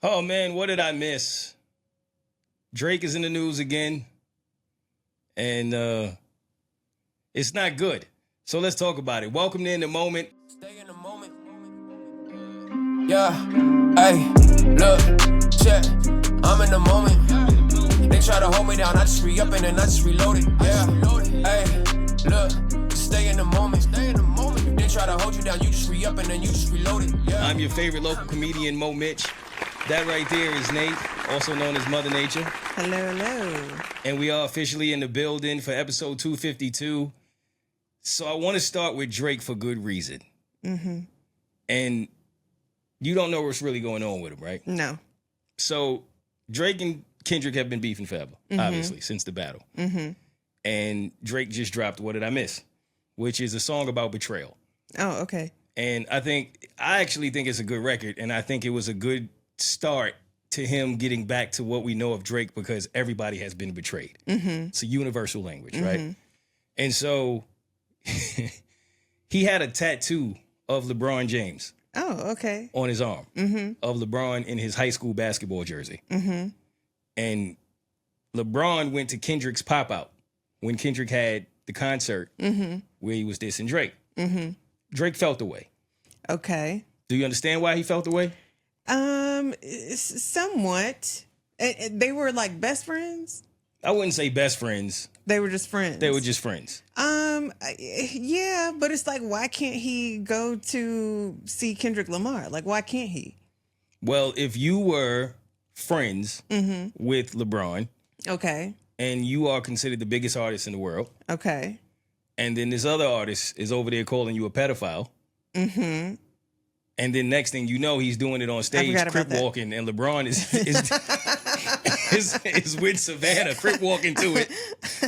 Oh man, what did I miss? Drake is in the news again, and it's not good. So let's talk about it. Welcome to In the Moment. Stay in the moment. Yeah, hey, look, check. I'm in the moment. They try to hold me down, I just re-up and then I just reload it. Yeah, hey, look, just stay in the moment. Stay in the moment. They try to hold you down, you just re-up and then you just reload it. Yeah. I'm your favorite local comedian, Moement. That right there is Nate, also known as Mother Nature. Hello, hello. And we are officially in the building for episode 252. So I want to start with Drake for good reason. Mm-hmm. And you don't know what's really going on with him, right? No. So Drake and Kendrick have been beefing forever, obviously, since the battle. Mm-hmm. And Drake just dropped What Did I Miss? Which is a song about betrayal. Oh, okay. And I actually think it's a good record. And I think it was a good start to him getting back to what we know of Drake because everybody has been betrayed. Mm-hmm. It's a universal language, right? And so he had a tattoo of LeBron James. Oh, okay. On his arm of LeBron in his high school basketball jersey. Mm-hmm. And LeBron went to Kendrick's pop-out when Kendrick had the concert where he was dissing Drake. Mm-hmm. Drake felt the way. Okay. Do you understand why he felt the way? Somewhat. They were like best friends? I wouldn't say best friends. They were just friends. They were just friends. Yeah, but it's like, why can't he go to see Kendrick Lamar? Like, why can't he? Well, if you were friends with LeBron Okay. and you are considered the biggest artist in the world, Okay. and then this other artist is over there calling you a pedophile, and then next thing you know, he's doing it on stage, crip walking, and LeBron is with Savannah, crip walking to it.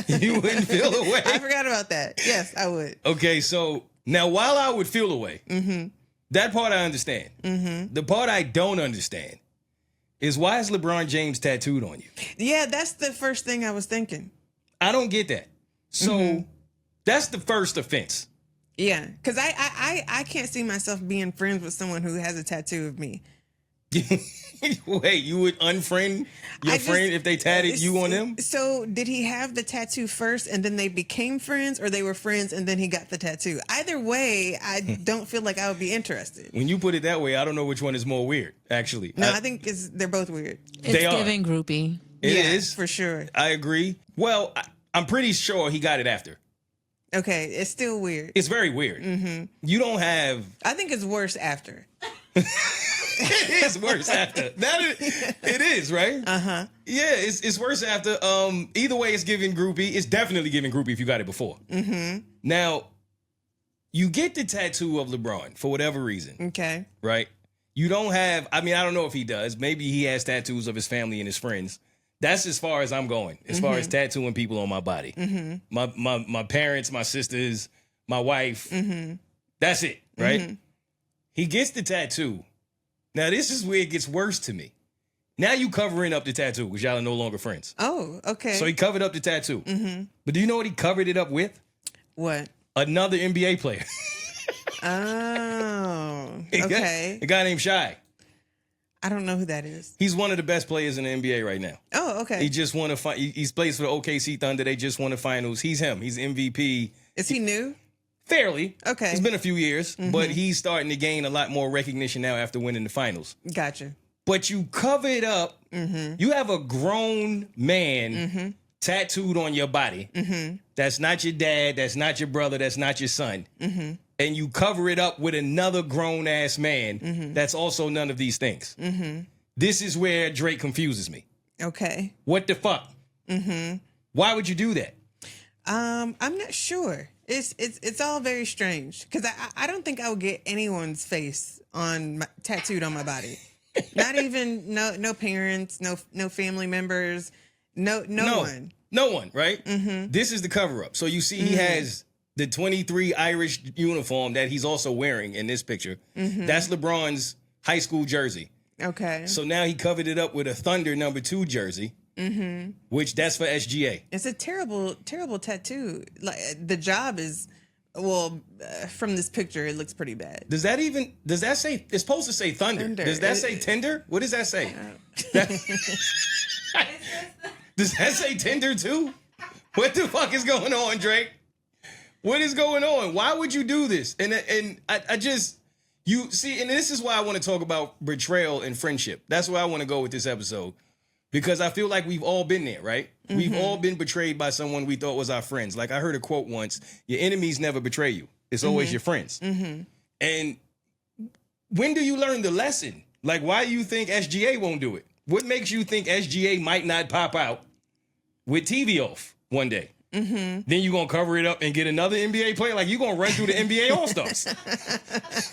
You wouldn't feel away. I forgot about that. Yes, I would. Okay, so now while I would feel away, that part I understand. The part I don't understand is why is LeBron James tattooed on you? Yeah, that's the first thing I was thinking. I don't get that. So that's the first offense. Yeah, because I can't see myself being friends with someone who has a tattoo of me. Wait, you would unfriend your friend if they tatted you on them? So did he have the tattoo first and then they became friends, or they were friends and then he got the tattoo? Either way, I don't feel like I would be interested. When you put it that way, I don't know which one is more weird, actually. No, I think they're both weird. It's giving groupie. It is. For sure. I agree. Well, I'm pretty sure he got it after. Okay, it's still weird. It's very weird. You don't have... I think it's worse after. It is worse after. It is, right? Uh-huh. Yeah, it's worse after. Either way, it's giving groupie. It's definitely giving groupie if you got it before. Now, you get the tattoo of LeBron for whatever reason. Okay. Right? You don't have... I mean, I don't know if he does. Maybe he has tattoos of his family and his friends. That's as far as I'm going, as far as tattooing people on my body. My parents, my sisters, my wife. That's it, right? He gets the tattoo. Now, this is where it gets worse to me. Now you covering up the tattoo because y'all are no longer friends. Oh, okay. So he covered up the tattoo. But do you know what he covered it up with? What? Another NBA player. Oh, okay. A guy named Shy. I don't know who that is. He's one of the best players in the NBA right now. Oh, okay. He just won he plays for the OKC Thunder. They just won the finals. He's him. He's MVP. Is he new? Fairly. Okay. It's been a few years, but he's starting to gain a lot more recognition now after winning the finals. Gotcha. But you cover it up. You have a grown man tattooed on your body. That's not your dad. That's not your brother. That's not your son. And you cover it up with another grown-ass man that's also none of these things. This is where Drake confuses me. Okay. What the fuck? Why would you do that? I'm not sure. It's all very strange because I don't think I would get anyone's face tattooed on my body. Not even no parents, no family members, no one. No one, right? This is the cover-up. So you see he has the 23 Irish uniform that he's also wearing in this picture. That's LeBron's high school jersey. Okay. So now he covered it up with a Thunder #2 jersey, which that's for SGA. It's a terrible, terrible tattoo. Like the job is Well, from this picture, it looks pretty bad. Does that say, it's supposed to say thunder. Does that say Tinder? What does that say? Does that say Tinder too? What the fuck is going on, Drake? What is going on? Why would you do this? And I just, you see, and this is why I want to talk about betrayal and friendship. That's where I want to go with this episode. Because I feel like we've all been there, right? Mm-hmm. We've all been betrayed by someone we thought was our friends. Like I heard a quote once, your enemies never betray you. It's always your friends. Mm-hmm. And when do you learn the lesson? Like, why do you think SGA won't do it? What makes you think SGA might not pop out with TV off one day? Mm-hmm. Then you're going to cover it up and get another NBA player? Like, you're going to run through the NBA All-Stars.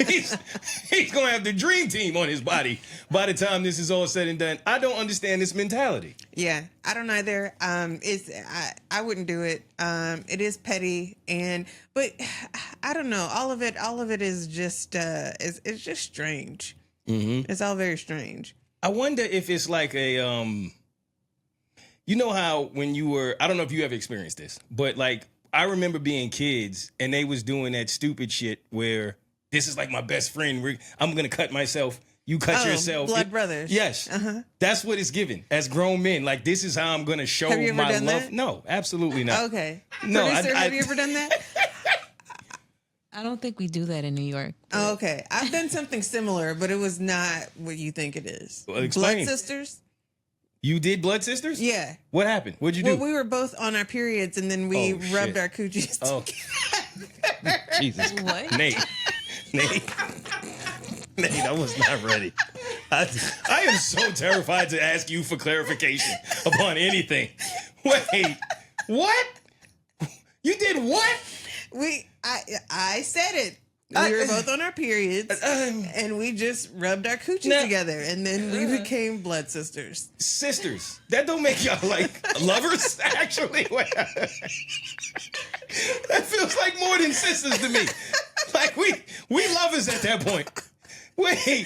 he's going to have the dream team on his body by the time this is all said and done. I don't understand this mentality. Yeah, I don't either. I wouldn't do it. It is petty, but I don't know. All of it is just it's just strange. Mm-hmm. It's all very strange. I wonder if it's like a you know how when you were, I don't know if you ever experienced this, but like I remember being kids and they was doing that stupid shit where this is like my best friend. I'm going to cut myself. You cut yourself. Blood brothers. Yes. Uh-huh. That's what it's given as grown men. Like, this is how I'm going to show have you ever my done love. That? No, absolutely not. Okay. No, Producer, have you ever done that? I don't think we do that in New York. Oh, okay. I've done something similar, but it was not what you think it is. Well, explain. Blood sisters? You did blood sisters? Yeah. What happened? What'd you do? Well, we were both on our periods, and then we rubbed our coochies together. Jesus. What? Nate, I was not ready. I am so terrified to ask you for clarification upon anything. Wait, what? You did what? I said it. We were both on our periods, and we just rubbed our coochies together, and then we became blood sisters. Sisters? That don't make y'all like lovers, actually. That feels like more than sisters to me. Like we lovers at that point. Wait.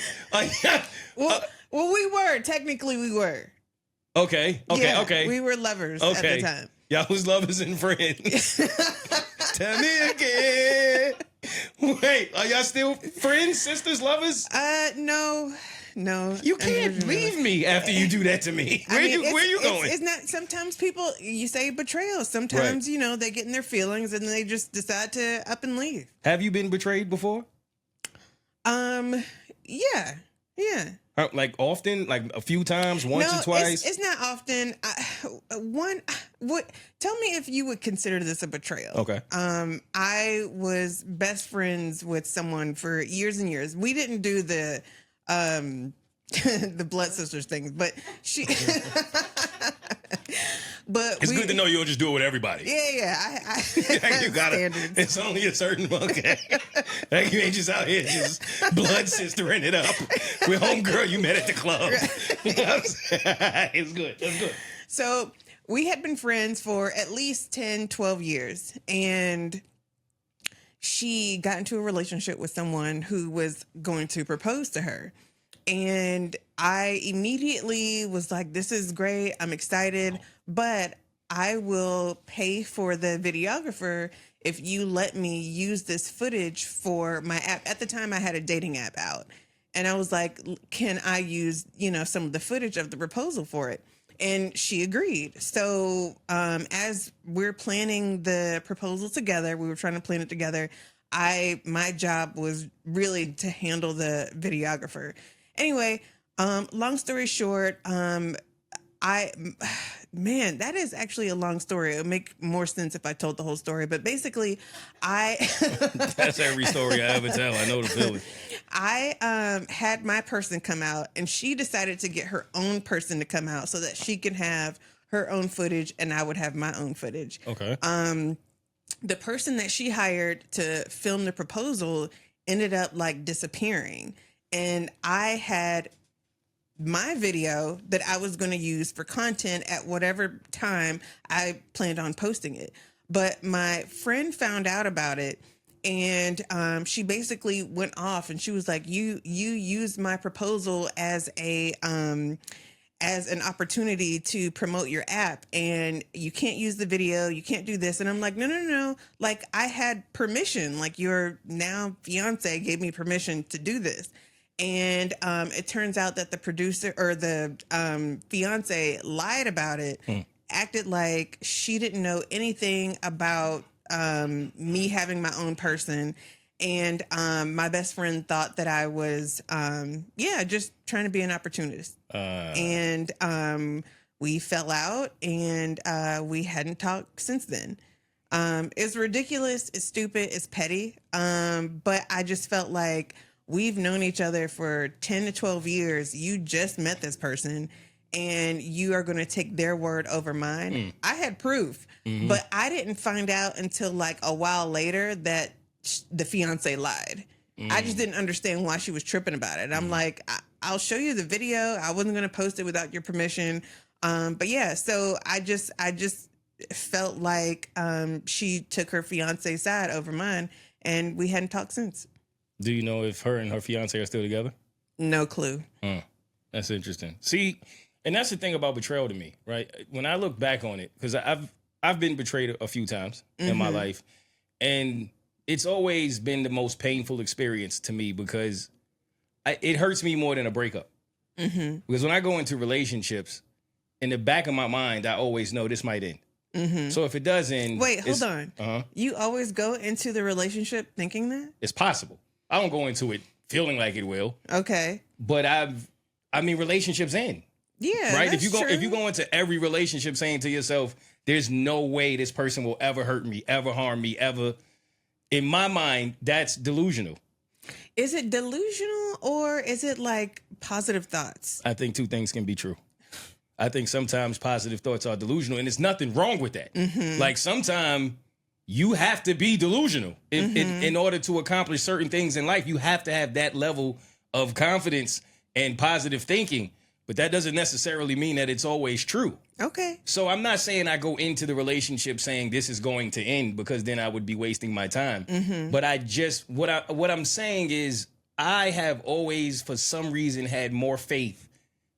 Well, we were. Technically, we were. Okay. Yeah, we were lovers at the time. Y'all was lovers and friends. Tell me again. Wait, are y'all still friends, sisters, lovers? No. You can't leave me after you do that to me. Where you going? It's not. Sometimes people, you say betrayal. Sometimes, right. They get in their feelings and they just decide to up and leave. Have you been betrayed before? Yeah. Like often, like a few times, once or twice. It's not often. Tell me if you would consider this a betrayal. Okay. I was best friends with someone for years and years. We didn't do the the blood sisters thing, but she. But it's good to know you don't just do it with everybody. Yeah. I you got it. It's only a certain like you ain't just out here just blood sistering it up with homegirl you met at the club. It's good. That's good. So we had been friends for at least 10, 12 years, and she got into a relationship with someone who was going to propose to her. And I immediately was like, this is great. I'm excited, but I will pay for the videographer if you let me use this footage for my app. At the time, I had a dating app out. And I was like, can I use, some of the footage of the proposal for it? And she agreed. So as we're planning the proposal together, we were trying to plan it together. My job was really to handle the videographer. Anyway, long story short, that is actually a long story. It would make more sense if I told the whole story. But basically, that's every story I ever tell. I know the feeling. I had my person come out, and she decided to get her own person to come out so that she can have her own footage, and I would have my own footage. Okay. The person that she hired to film the proposal ended up disappearing. And I had my video that I was going to use for content at whatever time I planned on posting it. But my friend found out about it, and she basically went off, and she was like, you used my proposal as a as an opportunity to promote your app, and you can't use the video, you can't do this. And I'm like, no. Like, I had permission. Like, your now fiance gave me permission to do this. And it turns out that the producer or the fiance lied about it, acted like she didn't know anything about me having my own person. And my best friend thought that I was, just trying to be an opportunist. And we fell out, and we hadn't talked since then. It's ridiculous. It's stupid. It's petty. But I just felt like we've known each other for 10 to 12 years. You just met this person, and you are going to take their word over mine. I had proof, but I didn't find out until like a while later that the fiance lied. I just didn't understand why she was tripping about it. I'm like, I'll show you the video. I wasn't going to post it without your permission. But yeah, so I just felt like she took her fiance's side over mine, and we hadn't talked since. Do you know if her and her fiance are still together? No clue. That's interesting. See, and that's the thing about betrayal to me, right? When I look back on it, because I've been betrayed a few times in my life, and it's always been the most painful experience to me because it hurts me more than a breakup. Because when I go into relationships, in the back of my mind, I always know this might end. So if it does end... Wait, hold on. You always go into the relationship thinking that? It's possible. I don't go into it feeling like it will. Okay. But relationships end. Yeah, right? that's true. If you go into every relationship saying to yourself, there's no way this person will ever hurt me, ever harm me, ever... In my mind, that's delusional. Is it delusional, or is it like positive thoughts? I think two things can be true. I think sometimes positive thoughts are delusional, and there's nothing wrong with that. Like, sometimes you have to be delusional in order to accomplish certain things in life. You have to have that level of confidence and positive thinking, but that doesn't necessarily mean that it's always true. Okay. So I'm not saying I go into the relationship saying this is going to end, because then I would be wasting my time. But what I'm saying is I have always, for some reason, had more faith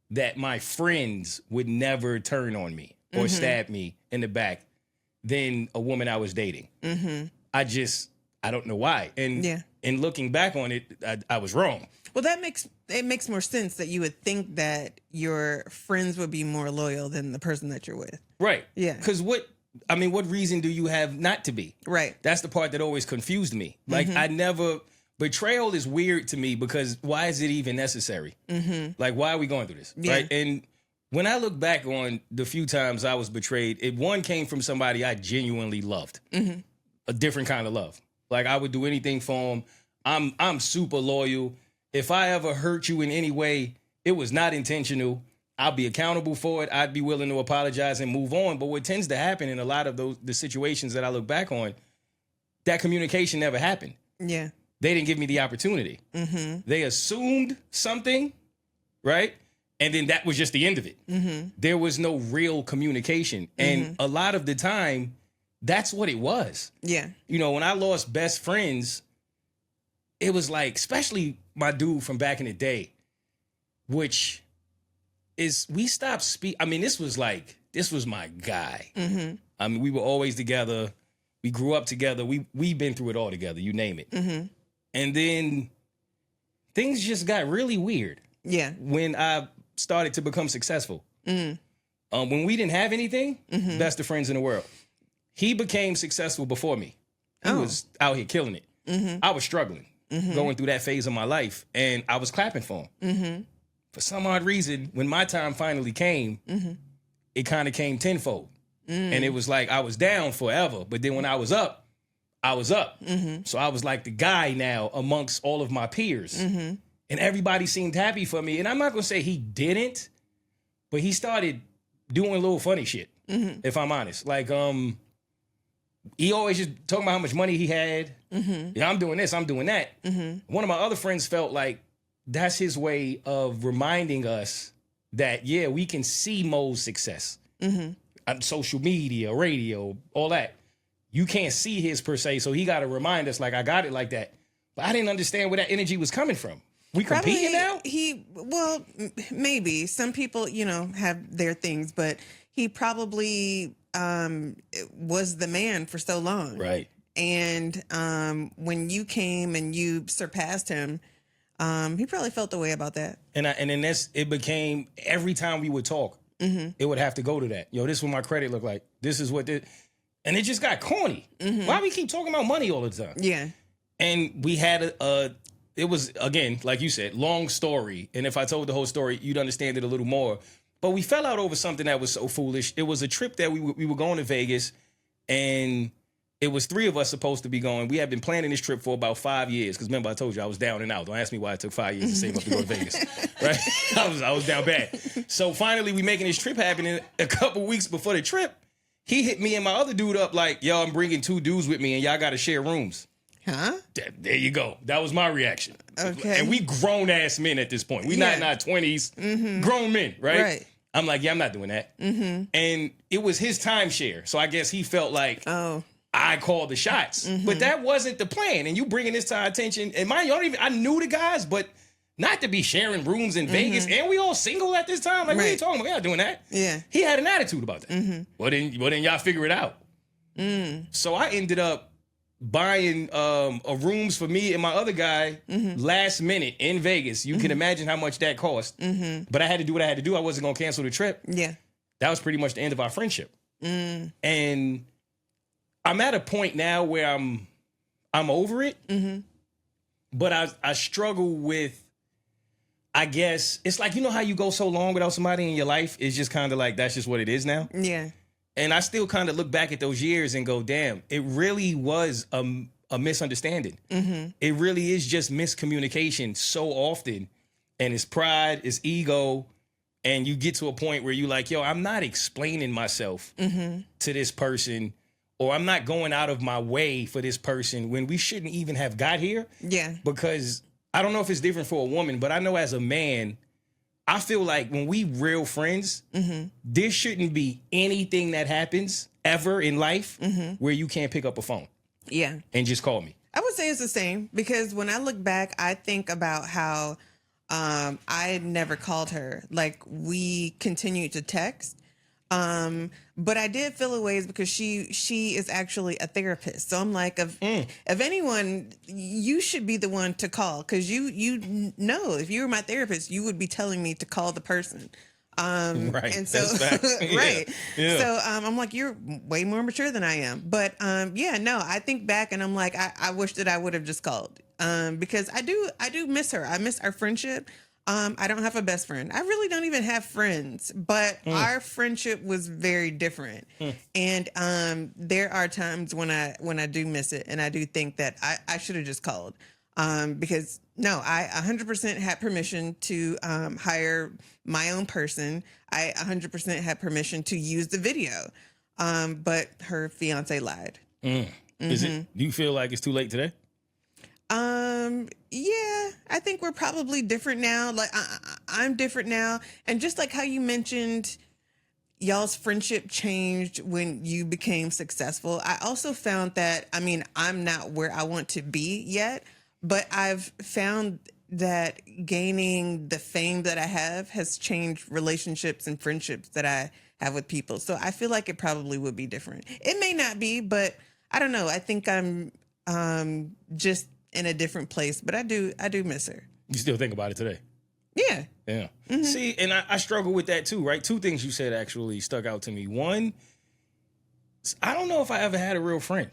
that my friends would never turn on me or stab me in the back than a woman I was dating. I don't know why. And in looking back on it, I was wrong. Well, it makes more sense that you would think that your friends would be more loyal than the person that you're with. Right. Yeah. Because what reason do you have not to be? Right. That's the part that always confused me. Like, betrayal is weird to me because why is it even necessary? Like, why are we going through this? Yeah. Right. And when I look back on the few times I was betrayed, one came from somebody I genuinely loved. A different kind of love. Like, I would do anything for them. I'm super loyal. If I ever hurt you in any way, it was not intentional. I'll be accountable for it. I'd be willing to apologize and move on. But what tends to happen in a lot of the situations that I look back on, that communication never happened. Yeah. They didn't give me the opportunity. They assumed something, right? And then that was just the end of it. There was no real communication. And a lot of the time, that's what it was. Yeah. You know, when I lost best friends, it was like, especially my dude from back in the day, which is, we stopped speaking. I mean, this was my guy. I mean, we were always together. We grew up together. We've been through it all together, you name it. And then things just got really weird. Yeah. When I started to become successful. When we didn't have anything, best of friends in the world. He became successful before me. He was out here killing it. I was struggling. Going through that phase of my life, and I was clapping for him. For some odd reason, when my time finally came, it kind of came tenfold. And it was like I was down forever, but then when I was up, I was up. So I was like the guy now amongst all of my peers. And everybody seemed happy for me. And I'm not going to say he didn't, but he started doing a little funny shit, if I'm honest. Like, he always just talking about how much money he had. Yeah, I'm doing this, I'm doing that. One of my other friends felt like that's his way of reminding us that, yeah, we can see Moe's success. On social media, radio, all that. You can't see his per se, so he got to remind us, like, I got it like that. But I didn't understand where that energy was coming from. We competing now? Maybe some people, have their things, but he probably was the man for so long, Right? And when you came and you surpassed him, he probably felt the way about that. And then it became every time we would talk, it would have to go to that. Yo, this is what my credit looked like. This is what this, and it just got corny. Why we keep talking about money all the time? Yeah. And we had it was, again, like you said, long story. And if I told the whole story, you'd understand it a little more. But we fell out over something that was so foolish. It was a trip that we were going to Vegas, and it was 3 of us supposed to be going. We had been planning this trip for about 5 years. Because remember, I told you I was down and out. Don't ask me why it took 5 years to save up to go to Vegas. Right? I was down bad. So finally, we making this trip happen. And a couple weeks before the trip, he hit me and my other dude up like, yo, I'm bringing 2 dudes with me, and y'all got to share rooms. Huh? There you go. That was my reaction. Okay. And we grown ass men at this point. We not in our 20s. Grown men, right? Right. I'm like, yeah, I'm not doing that. And it was his timeshare. So I guess he felt like I called the shots. But that wasn't the plan. And you bringing this to our attention. And mind you, I knew the guys, but not to be sharing rooms in Vegas. And we all single at this time. Like, what are you talking about? We're not doing that. Yeah. He had an attitude about that. Well, then y'all figure it out. So I ended up buying rooms for me and my other guy last minute in Vegas. You can imagine how much that cost. But I had to do what I had to do. I wasn't going to cancel the trip. Yeah. That was pretty much the end of our friendship. And I'm at a point now where I'm over it. But I struggle with, I guess, it's like, you know how you go so long without somebody in your life? It's just kind of like, that's just what it is now. Yeah. And I still kind of look back at those years and go, damn, it really was a misunderstanding. It really is just miscommunication so often. And it's pride, it's ego. And you get to a point where you're like, yo, I'm not explaining myself to this person, or I'm not going out of my way for this person when we shouldn't even have got here. Yeah. Because I don't know if it's different for a woman, but I know as a man, I feel like when we real friends, there shouldn't be anything that happens ever in life where you can't pick up a phone. Yeah. And just call me. I would say it's the same, because when I look back, I think about how I never called her. Like, we continued to text. But I did feel a ways because she is actually a therapist. So I'm like, if anyone, you should be the one to call, because you know, if you were my therapist, you would be telling me to call the person. Right. And so, right. Yeah. So I'm like, you're way more mature than I am. But I think back and I'm like, I wish that I would have just called, because I do miss her. I miss our friendship. I don't have a best friend. I really don't even have friends, but our friendship was very different. And there are times when I do miss it, and I do think that I should have just called, because I 100% had permission to hire my own person. I 100% had permission to use the video, but her fiance lied. Is it? Do you feel like it's too late today? Yeah, I think we're probably different now. Like I'm different now. And just like how you mentioned, y'all's friendship changed when you became successful. I also found that, I'm not where I want to be yet, but I've found that gaining the fame that I have has changed relationships and friendships that I have with people. So I feel like it probably would be different. It may not be, but I don't know. I think I'm, just in a different place, but I do miss her. You still think about it today? Yeah. Yeah. See, and I struggle with that too, right? 2 things you said actually stuck out to me. One, I don't know if I ever had a real friend.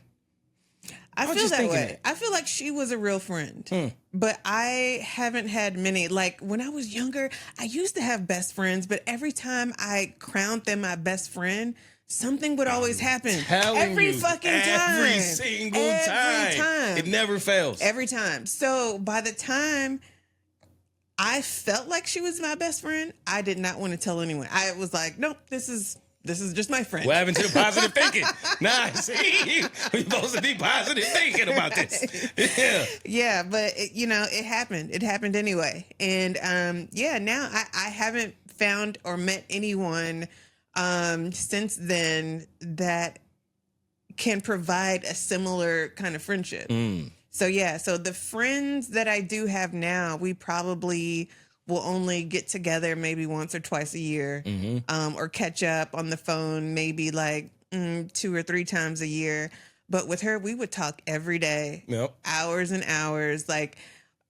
I feel that way. I feel like she was a real friend, but I haven't had many. Like when I was younger, I used to have best friends, but every time I crowned them my best friend, something would always happen. Every fucking time. Every single time. It never fails. Every time. So by the time I felt like she was my best friend, I did not want to tell anyone. I was like, nope, this is just my friend. What happened to the positive thinking? Nah, see, we're supposed to be positive thinking about this. Yeah. Yeah, but it happened. It happened anyway. And now I haven't found or met anyone since then that can provide a similar kind of friendship. So yeah, so the friends that I do have now, we probably will only get together maybe once or twice a year, or catch up on the phone maybe like 2 or 3 times a year. But with her, we would talk every day, Yep. hours and hours. Like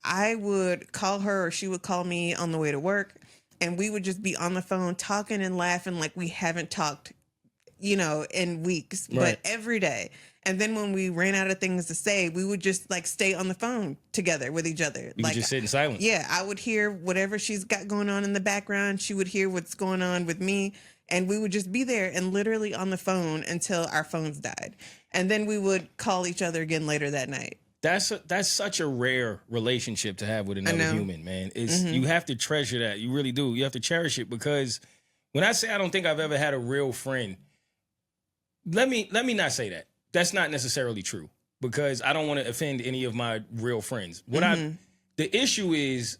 I would call her or she would call me on the way to work, and we would just be on the phone talking and laughing like we haven't talked, in weeks, Right. but every day. And then when we ran out of things to say, we would just like stay on the phone together with each other. You like could just sit in silence. yeah, I would hear whatever she's got going on in the background. She would hear what's going on with me. And we would just be there and literally on the phone until our phones died. And then we would call each other again later that night. That's such a rare relationship to have with another know. human, man. It's you have to treasure that. You really do. You have to cherish it, because when I say I don't think I've ever had a real friend, let me not say that. That's not necessarily true, because I don't want to offend any of my real friends. The issue is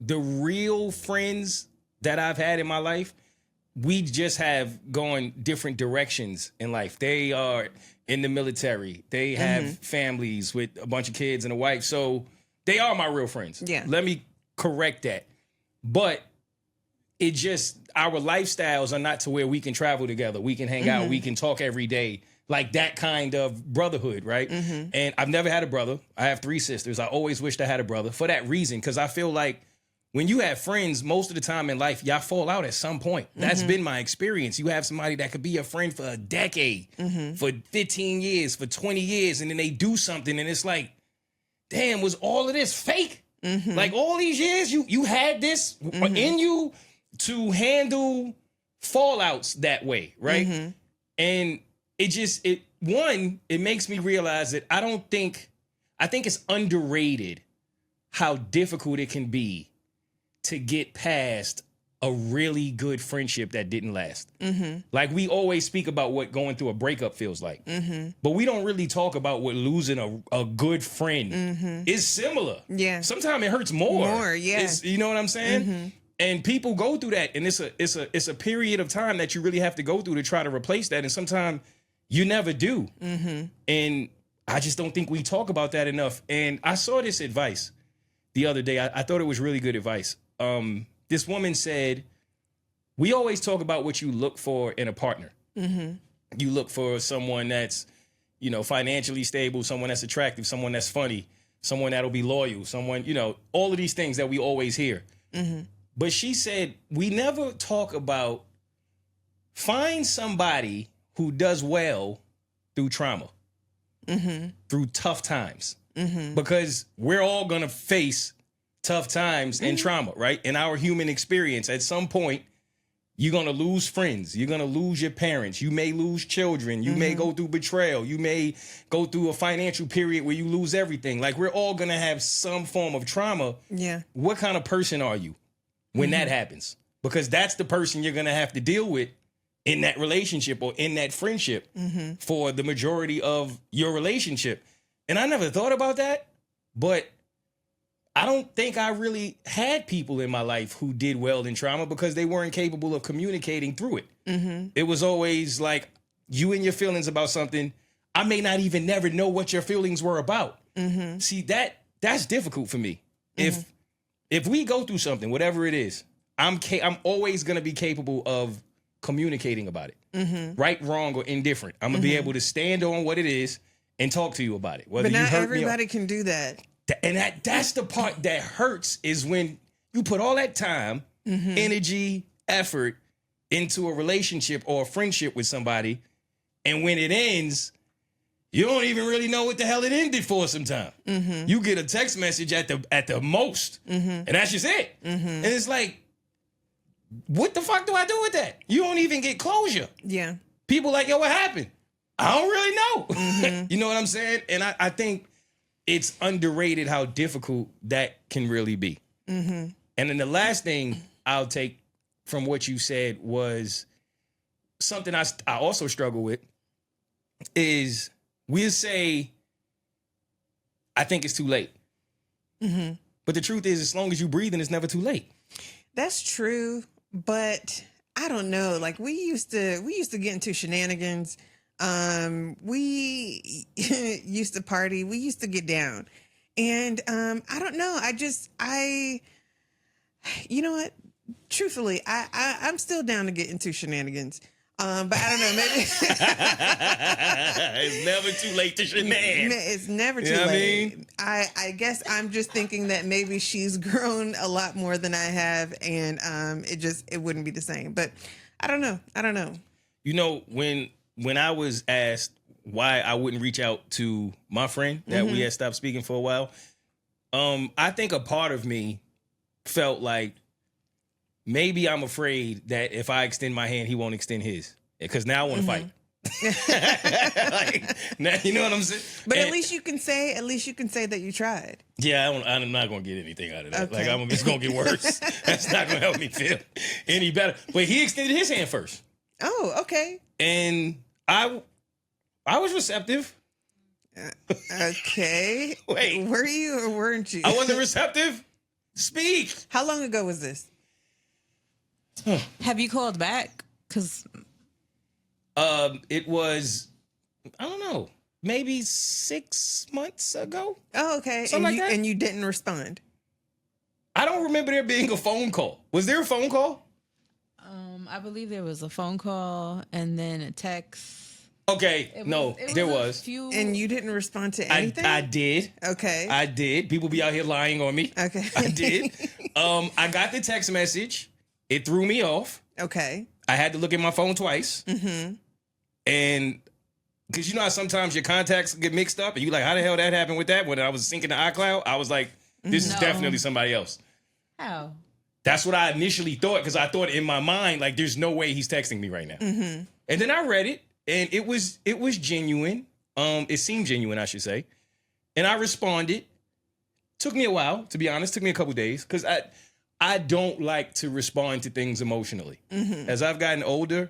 the real friends that I've had in my life, we just have gone different directions in life. They are in the military. They have families with a bunch of kids and a wife. So they are my real friends. Yeah. Let me correct that. But it just, our lifestyles are not to where we can travel together. We can hang out. We can talk every day. Like that kind of brotherhood, right? And I've never had a brother. I have 3 sisters. I always wished I had a brother for that reason, because I feel like when you have friends, most of the time in life, y'all fall out at some point. That's been my experience. You have somebody that could be a friend for a decade, for 15 years, for 20 years, and then they do something, and it's like, damn, was all of this fake? Like all these years, you had this in you to handle fallouts that way, right? And it makes me realize that I think it's underrated how difficult it can be to get past a really good friendship that didn't last. Like we always speak about what going through a breakup feels like, but we don't really talk about what losing a good friend is similar. Yeah. Sometimes it hurts more. More, yeah. You know what I'm saying? And people go through that, and it's a period of time that you really have to go through to try to replace that, and sometimes you never do. And I just don't think we talk about that enough. And I saw this advice the other day. I thought it was really good advice. This woman said, we always talk about what you look for in a partner. You look for someone that's, financially stable, someone that's attractive, someone that's funny, someone that'll be loyal, someone, all of these things that we always hear. But she said, we never talk about find somebody who does well through trauma, through tough times, because we're all going to face tough times and trauma, right? In our human experience, at some point, you're going to lose friends. You're going to lose your parents. You may lose children. You may go through betrayal. You may go through a financial period where you lose everything. Like, we're all going to have some form of trauma. Yeah. What kind of person are you when that happens? Because that's the person you're going to have to deal with in that relationship or in that friendship for the majority of your relationship. And I never thought about that, but I don't think I really had people in my life who did well in trauma because they weren't capable of communicating through it. It was always like you and your feelings about something. I may not even never know what your feelings were about. See, that's difficult for me. If we go through something, whatever it is, I'm always going to be capable of communicating about it, right, wrong, or indifferent. I'm gonna be able to stand on what it is and talk to you about it. Whether But you not hurt everybody me can do that. and that's the part that hurts, is when you put all that time, energy, effort into a relationship or a friendship with somebody, and when it ends, you don't even really know what the hell it ended for sometimes. You get a text message at the most, and that's just it. And it's like, what the fuck do I do with that? You don't even get closure. Yeah. People like, yo, what happened? I don't really know. You know what I'm saying? And I think it's underrated how difficult that can really be. And then the last thing I'll take from what you said was something I also struggle with is we'll say, I think it's too late. But the truth is, as long as you're breathing, it's never too late. That's true, but I don't know. Like we used to get into shenanigans We used to party. We used to get down. And I don't know. You know what? Truthfully, I'm still down to get into shenanigans. But I don't know. Maybe It's never too late to shenanigans. it's never too You know what I late. mean? I guess I'm just thinking that maybe she's grown a lot more than I have, and it wouldn't be the same. But I don't know. You know, when I was asked why I wouldn't reach out to my friend that we had stopped speaking for a while, I think a part of me felt like maybe I'm afraid that if I extend my hand, he won't extend his. Because now I want to fight. Like, now, you know what I'm saying? But at least you can say that you tried. Yeah, I'm not going to get anything out of that. Okay. Like, it's going to get worse. That's not going to help me feel any better. But he extended his hand first. Oh, okay. And I was receptive. Okay. Wait. Were you or weren't you? I wasn't receptive. Speak. How long ago was this? Have you called back? Because It was, I don't know, maybe 6 months ago. Oh, okay. Something like that? And you didn't respond. I don't remember there being a phone call. Was there a phone call? I believe there was a phone call and then a text. Okay, there a was. few. And you didn't respond to anything? I did. Okay. I did. People be out here lying on me. Okay. I did. I got the text message. It threw me off. Okay. I had to look at my phone twice. Mm-hmm. And because you know how sometimes your contacts get mixed up and you like, how the hell that happened with that? When I was syncing to iCloud, I was like, this is definitely somebody else. How? That's what I initially thought, because I thought in my mind, like, there's no way he's texting me right now. Mm-hmm. And then I read it, and it was genuine. It seemed genuine, I should say. And I responded. Took me a while, to be honest. Took me a couple days, because I don't like to respond to things emotionally. Mm-hmm. As I've gotten older,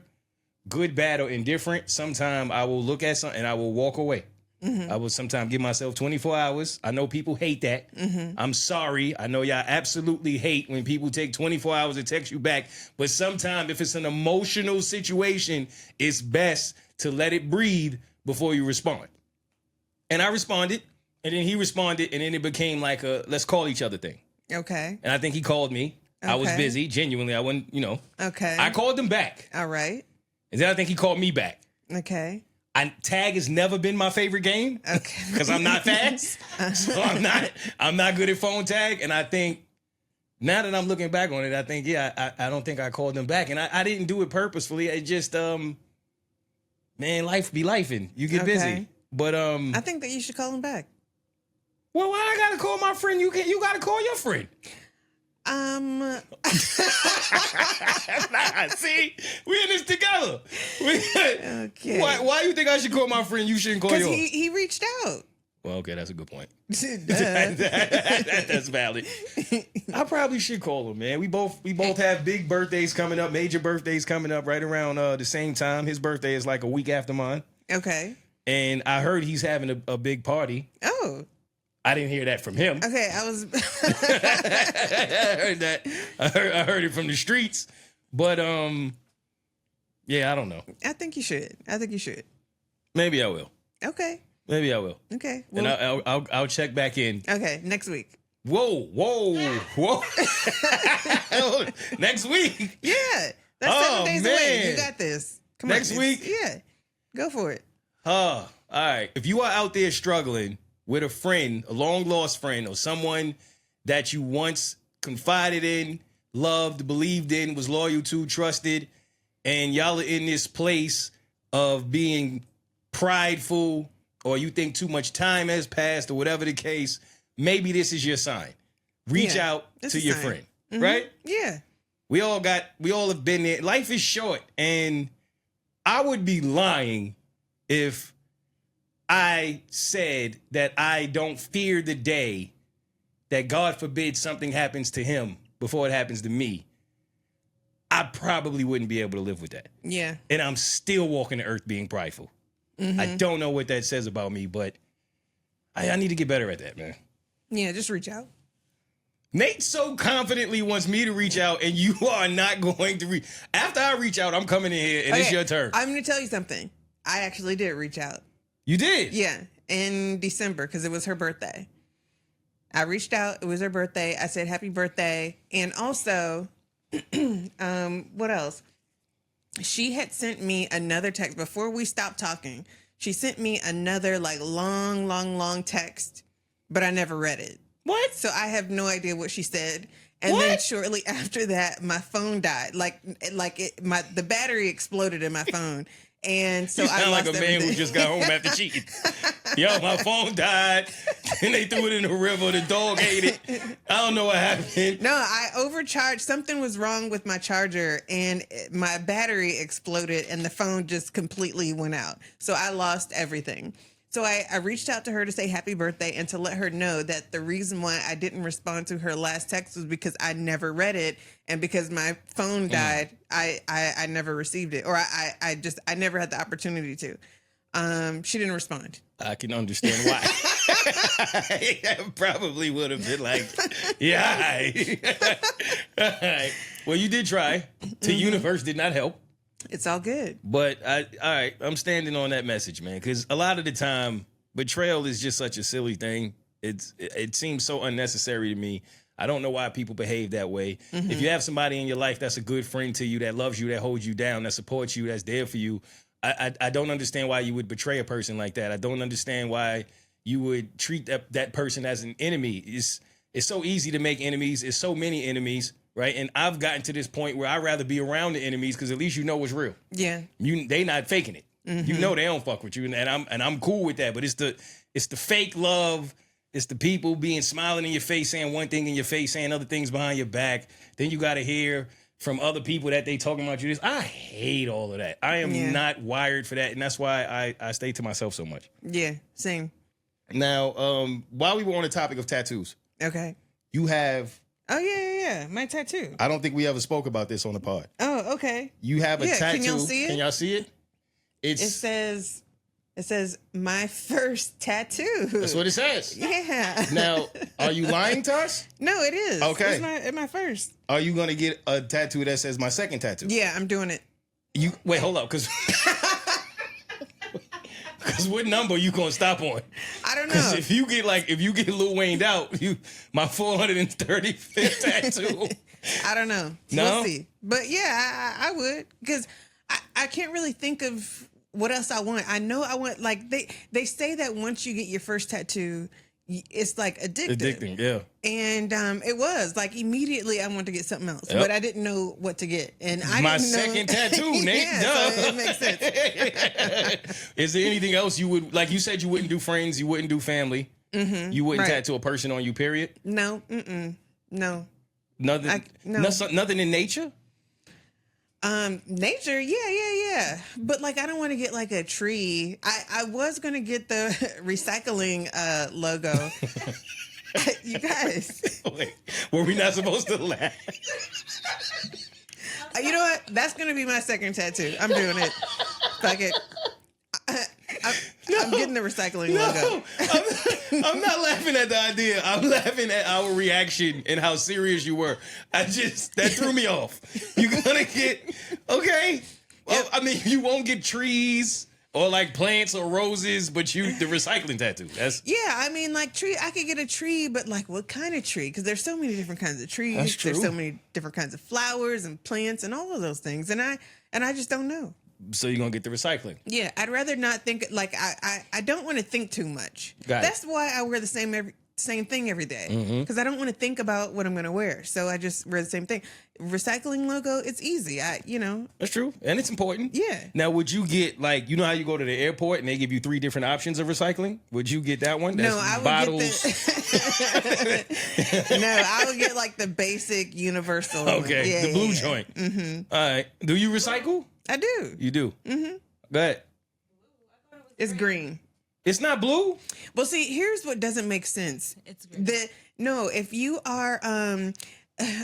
good, bad, or indifferent, sometimes I will look at something and I will walk away. Mm-hmm. I will sometimes give myself 24 hours. I know people hate that. Mm-hmm. I'm sorry. I know y'all absolutely hate when people take 24 hours to text you back. But sometimes if it's an emotional situation, it's best to let it breathe before you respond. And I responded, and then he responded, and then it became like a let's call each other thing. Okay. And I think he called me. Okay. I was busy. Genuinely, I wasn't, Okay. I called him back. All right. And then I think he called me back. Okay. Tag has never been my favorite game. Okay. Because I'm not fast. So I'm not good at phone tag. And I think now that I'm looking back on it, I think, I don't think I called him back. And I didn't do it purposefully. It just, man, life be lifing. You get busy. But I think that you should call him back. Well, why I gotta call my friend? You gotta call your friend. Nah, see, we in this together. Okay. Why you think I should call my friend? You shouldn't call yours. Because he reached out. Well, okay, that's a good point. Duh. That's valid. I probably should call him, man. We both have big birthdays coming up, major birthdays coming up right around the same time. His birthday is like a week after mine. Okay. And I heard he's having a big party. Oh. I didn't hear that from him. Okay, I was. I heard that. I heard it from the streets. But yeah, I don't know. I think you should. Maybe I will. Okay. Maybe I will. Okay. And I'll check back in. Okay, next week. Whoa. Next week. Yeah, that's 7 days away. You got this. Come on. Next week? Yeah, go for it. All right. If you are out there struggling with a friend, a long lost friend, or someone that you once confided in, loved, believed in, was loyal to, trusted, and y'all are in this place of being prideful, or you think too much time has passed, or whatever the case, maybe this is your sign. Reach out to your friend, right? Yeah. We all have been there. Life is short, and I would be lying if I said that I don't fear the day that, God forbid, something happens to him before it happens to me. I probably wouldn't be able to live with that. Yeah. And I'm still walking the earth being prideful. Mm-hmm. I don't know what that says about me, but I need to get better at that, man. Yeah, just reach out. Nate so confidently wants me to reach out, and you are not going to reach. After I reach out, I'm coming in here, and it's your turn. I'm going to tell you something. I actually did reach out. You did? Yeah, in December because it was her birthday. I reached out. It was her birthday. I said happy birthday, and also, what else? She had sent me another text before we stopped talking. She sent me another like long text, but I never read it. What? So I have no idea what she said. And then shortly after that, my phone died. The battery exploded in my phone. And so you I sound lost like a man everything. who just got home after cheating. Yo, my phone died. And they threw it in the river. The dog ate it. I don't know what happened. No, I overcharged. Something was wrong with my charger and my battery exploded and the phone just completely went out. So I lost everything. So I reached out to her to say happy birthday and to let her know that the reason why I didn't respond to her last text was because I never read it, and because my phone died, I never received it, or I never had the opportunity to. She didn't respond. I can understand why. I probably would have been like, yeah. All right. Well, you did try. The universe did not help. It's all good. But all right, I'm standing on that message, man, because a lot of the time, betrayal is just such a silly thing. It seems so unnecessary to me. I don't know why people behave that way. Mm-hmm. If you have somebody in your life that's a good friend to you, that loves you, that holds you down, that supports you, that's there for you, I don't understand why you would betray a person like that. I don't understand why you would treat that person as an enemy. It's so easy to make enemies. It's so many enemies. Right. And I've gotten to this point where I'd rather be around the enemies because at least you know what's real. Yeah. They not faking it. Mm-hmm. You know they don't fuck with you. And I'm cool with that. But it's the fake love. It's the people being smiling in your face, saying one thing in your face, saying other things behind your back. Then you got to hear from other people that they talking about you this. I hate all of that. I am not wired for that. And that's why I stay to myself so much. Yeah, same. Now, while we were on the topic of tattoos. Okay. You have... Oh, yeah. My tattoo. I don't think we ever spoke about this on the pod. Oh, okay. You have a tattoo. Can y'all see it? Can y'all see it? It says my first tattoo. That's what it says. Yeah. Now, are you lying to us? No, it is. Okay. It's my first. Are you going to get a tattoo that says my second tattoo? Yeah, I'm doing it. Wait, hold up, because what number you gonna stop on? I don't know. Because if you get Lil Wayne'd out, my 435th tattoo. I don't know. No? We'll see. But yeah, I would, because I can't really think of what else I want. I know I want, like, they say that once you get your first tattoo, it's like addicting. Yeah. And it was like immediately I wanted to get something else, but I didn't know what to get. And my second tattoo, Nate. Yeah, duh. so it makes sense. Is there anything else you would, like you said, you wouldn't do friends, you wouldn't do family, you wouldn't tattoo a person on you? Period. No. No. Nothing. Nothing in nature. Nature, yeah. But like, I don't want to get like a tree. I was gonna get the recycling logo. You guys, wait, were we not supposed to laugh? You know what? That's gonna be my second tattoo. I'm doing it. Fuck it. I'm getting the recycling logo. I'm not laughing at the idea. I'm laughing at our reaction and how serious you were. That threw me off. You're gonna get, okay. Well, I mean, you won't get trees or like plants or roses, but the recycling tattoo. I mean, like tree. I could get a tree, but like what kind of tree? Because there's so many different kinds of trees. That's true. There's so many different kinds of flowers and plants and all of those things, and I just don't know. So you're gonna get the recycling? Yeah, I'd rather not think. Like I don't want to think too much. That's why I wear the same thing every day, because I don't want to think about what I'm gonna wear. So I just wear the same thing. Recycling logo, it's easy. That's true, and it's important. Yeah. Now, would you get, like, you know how you go to the airport and they give you 3 different options of recycling? Would you get that one? No, I would bottles. Get No, I would get like the basic universal. Okay, the blue joint. Mm-hmm. All right. Do you recycle? I do. You do? Mm-hmm. Go ahead. It's green. It's not blue? Well, see, here's what doesn't make sense. It's green. If you are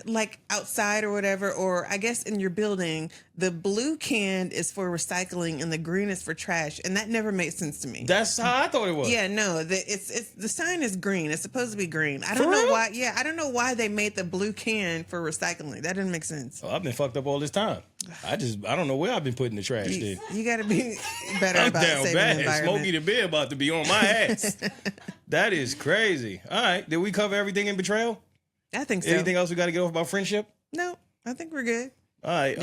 like outside or whatever, or I guess in your building, the blue can is for recycling and the green is for trash, and that never made sense to me. That's how I thought it was. Yeah, no, it's the sign is green. It's supposed to be green. I don't know why. Yeah, I don't know why they made the blue can for recycling. That didn't make sense. Oh, I've been fucked up all this time. I don't know where I've been putting the trash then. You got to be better I'm about down saving the bad. environment. Smokey the Bear about to be on my ass. That is crazy. All right. Did we cover everything in Betrayal? I think so. Anything else we got to get off about friendship? No, I think we're good. All right.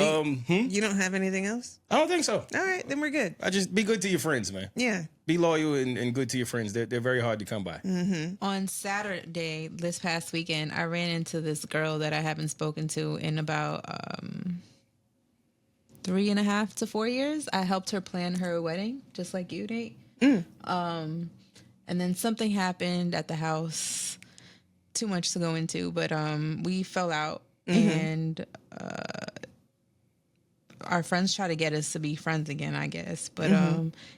You don't have anything else? I don't think so. All right, then we're good. I just be good to your friends, man. Yeah. Be loyal and good to your friends. They're very hard to come by. On Saturday, this past weekend, I ran into this girl that I haven't spoken to in about 3.5 to 4 years. I helped her plan her wedding, just like you, Nate. And then something happened at the house. Too much to go into, but we fell out, and our friends try to get us to be friends again, I guess. But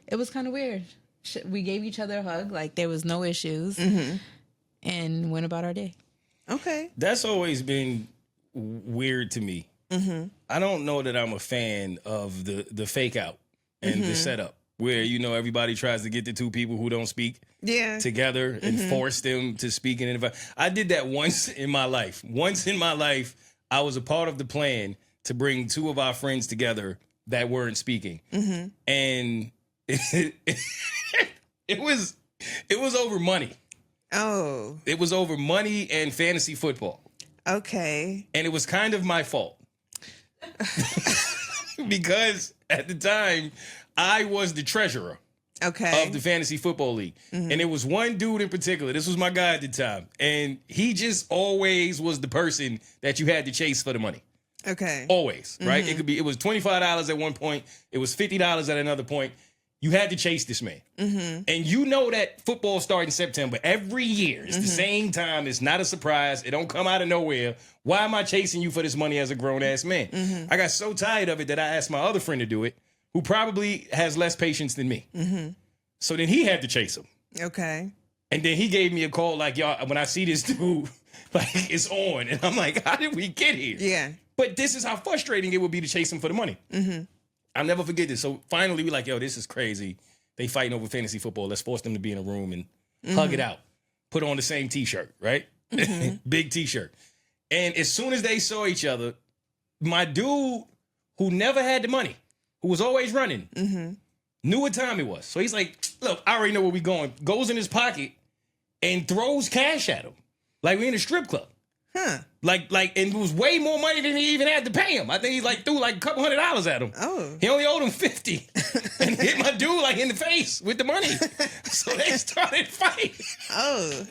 it was kind of weird. We gave each other a hug, like there was no issues, and went about our day. Okay. That's always been weird to me. I don't know that I'm a fan of the fake out and the setup where, everybody tries to get the two people who don't speak together and force them to speak. I did that once in my life. Once in my life, I was a part of the plan to bring two of our friends together that weren't speaking. And it was over money. Oh. It was over money and fantasy football. Okay. And it was kind of my fault. Because at the time, I was the treasurer of the fantasy football league. And it was one dude in particular. This was my guy at the time. And he just always was the person that you had to chase for the money. Okay. Always, right? It was $25 at one point. It was $50 at another point. You had to chase this man. And you know that football starts in September every year. It's the same time. It's not a surprise. It don't come out of nowhere. Why am I chasing you for this money as a grown-ass man? I got so tired of it that I asked my other friend to do it, who probably has less patience than me. So then he had to chase him. Okay. And then he gave me a call like, y'all, when I see this dude, like, it's on. And I'm like, how did we get here? Yeah. But this is how frustrating it would be to chase him for the money. I'll never forget this. So finally, we're like, yo, this is crazy. They fighting over fantasy football. Let's force them to be in a room and hug it out. Put on the same T-shirt, right? Big T-shirt. And as soon as they saw each other, my dude, who never had the money, who was always running, knew what time it was. So he's like, look, I already know where we going. Goes in his pocket and throws cash at him. Like we in a strip club. Like, and it was way more money than he even had to pay him. I think he threw a couple $100 at him. Oh. He only owed him 50 and hit my dude in the face with the money. So they started fighting. Oh.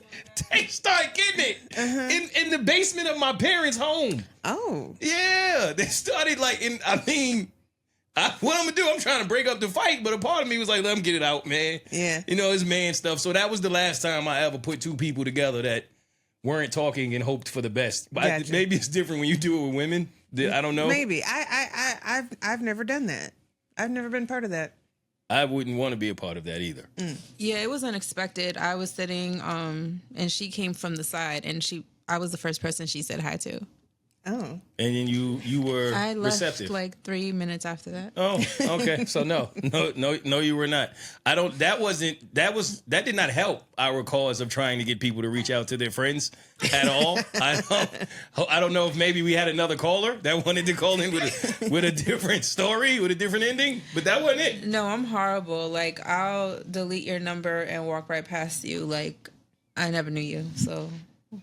They started getting it in the basement of my parents' home. Oh. Yeah. They started what I'm gonna do, I'm trying to break up the fight, but a part of me was like, let him get it out, man. Yeah. It's man stuff. So that was the last time I ever put two people together that weren't talking and hoped for the best. Gotcha. Maybe it's different when you do it with women. I don't know. Maybe. I've never done that. I've never been part of that. I wouldn't want to be a part of that either. Yeah, it was unexpected. I was sitting, and she came from the side, and I was the first person she said hi to. Oh. And then you were I left receptive. 3 minutes after that. Oh, okay. So no, you were not. That did not help our cause of trying to get people to reach out to their friends at all. I don't know if maybe we had another caller that wanted to call in with a different story, with a different ending, but that wasn't it. No, I'm horrible. I'll delete your number and walk right past you. I never knew you, so.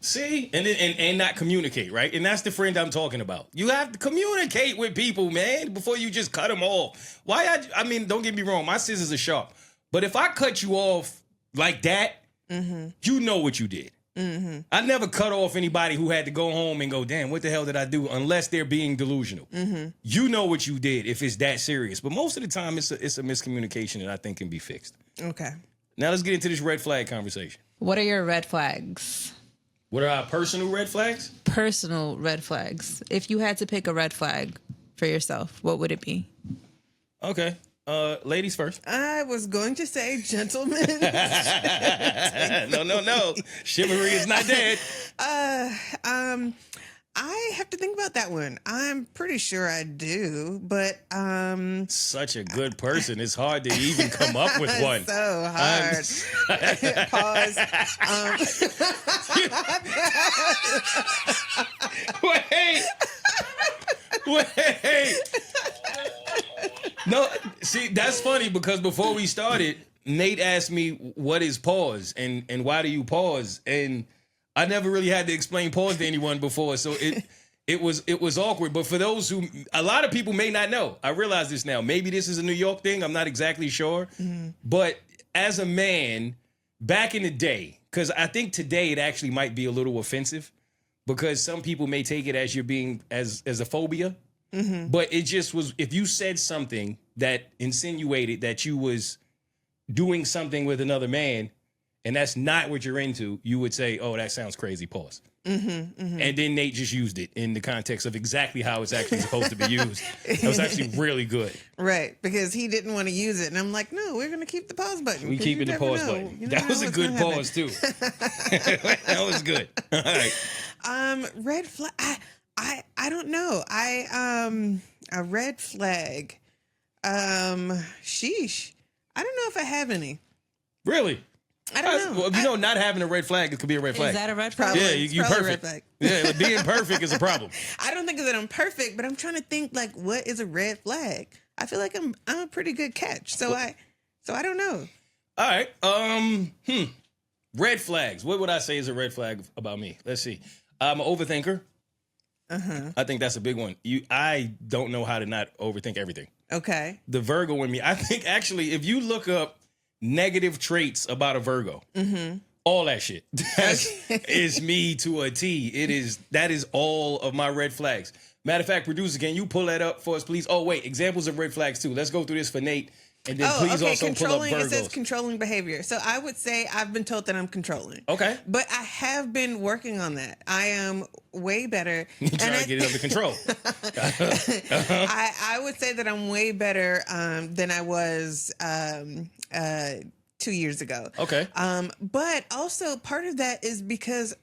See, and not communicate, right? And that's the friend I'm talking about. You have to communicate with people, man, before you just cut them off. I mean, don't get me wrong, my scissors are sharp, but if I cut you off like that, you know what you did. I never cut off anybody who had to go home and go, damn, what the hell did I do? Unless they're being delusional. You know what you did if it's that serious. But most of the time, it's a miscommunication that I think can be fixed. Okay. Now let's get into this red flag conversation. What are your red flags? What are our personal red flags? Personal red flags. If you had to pick a red flag for yourself, what would it be? Okay. Ladies first. I was going to say gentlemen. No. Chivalry is not dead. I have to think about that one. I'm pretty sure I do, but Such a good person. It's hard to even come up with one. So hard. Pause. Wait. No, see, that's funny because before we started, Nate asked me what is pause and why do you pause, and I never really had to explain pause to anyone before, so it was awkward. But for those who, a lot of people may not know, I realize this now. Maybe this is a New York thing. I'm not exactly sure, but as a man, back in the day, because I think today it actually might be a little offensive, because some people may take it as you're being as a phobia. But it just was, if you said something that insinuated that you was doing something with another man and that's not what you're into, you would say, oh, that sounds crazy, pause. And then Nate just used it in the context of exactly how it's actually supposed to be used. That was actually really good. Right, because he didn't want to use it. And I'm like, no, we're going to keep the pause button. We keeping the pause button. That was a good pause, too. That was good. All right. Red flag. I don't know. A red flag. Sheesh. I don't know if I have any. Really? I don't know. Well, if you know, not having a red flag, it could be a red flag. Is that a red flag? Yeah, you Probably perfect. a red flag. Yeah, like being perfect is a problem. I don't think that I'm perfect, but I'm trying to think like, what is a red flag? I feel like I'm a pretty good catch. So I don't know. All right. Red flags. What would I say is a red flag about me? Let's see. I'm an overthinker. I think that's a big one. I don't know how to not overthink everything. Okay. The Virgo in me. I think actually, if you look up negative traits about a Virgo, all that shit is me to a T. That is all of my red flags. Matter of fact, producer, can you pull that up for us, please? Oh, wait, examples of red flags too. Let's go through this for Nate. And then please also pull up Virgos. It says controlling behavior. So I would say I've been told that I'm controlling. Okay. But I have been working on that. I am way better. You're trying to get it under control. I would say that I'm way better than I was 2 years ago. Okay. But also part of that is because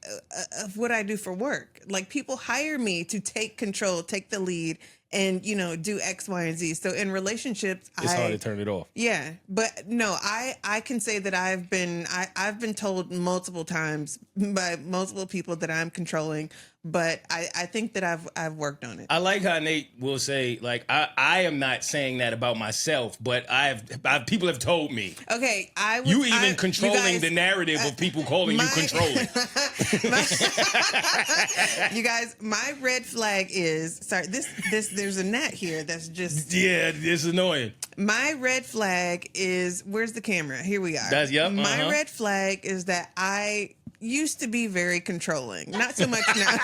of what I do for work. Like people hire me to take control, take the lead, and do X, Y, and Z. So in relationships, it's hard to turn it off. Yeah, but no, I can say that I've been told multiple times by multiple people that I'm controlling, but I think that I've worked on it. I like how Nate will say, like, I am not saying that about myself, but people have told me. Okay, you controlling the narrative of people calling you controlling. You guys, my red flag is there's a gnat here that's just it's annoying. My red flag is, where's the camera? Here we are. My red flag is that I used to be very controlling. Not so much now.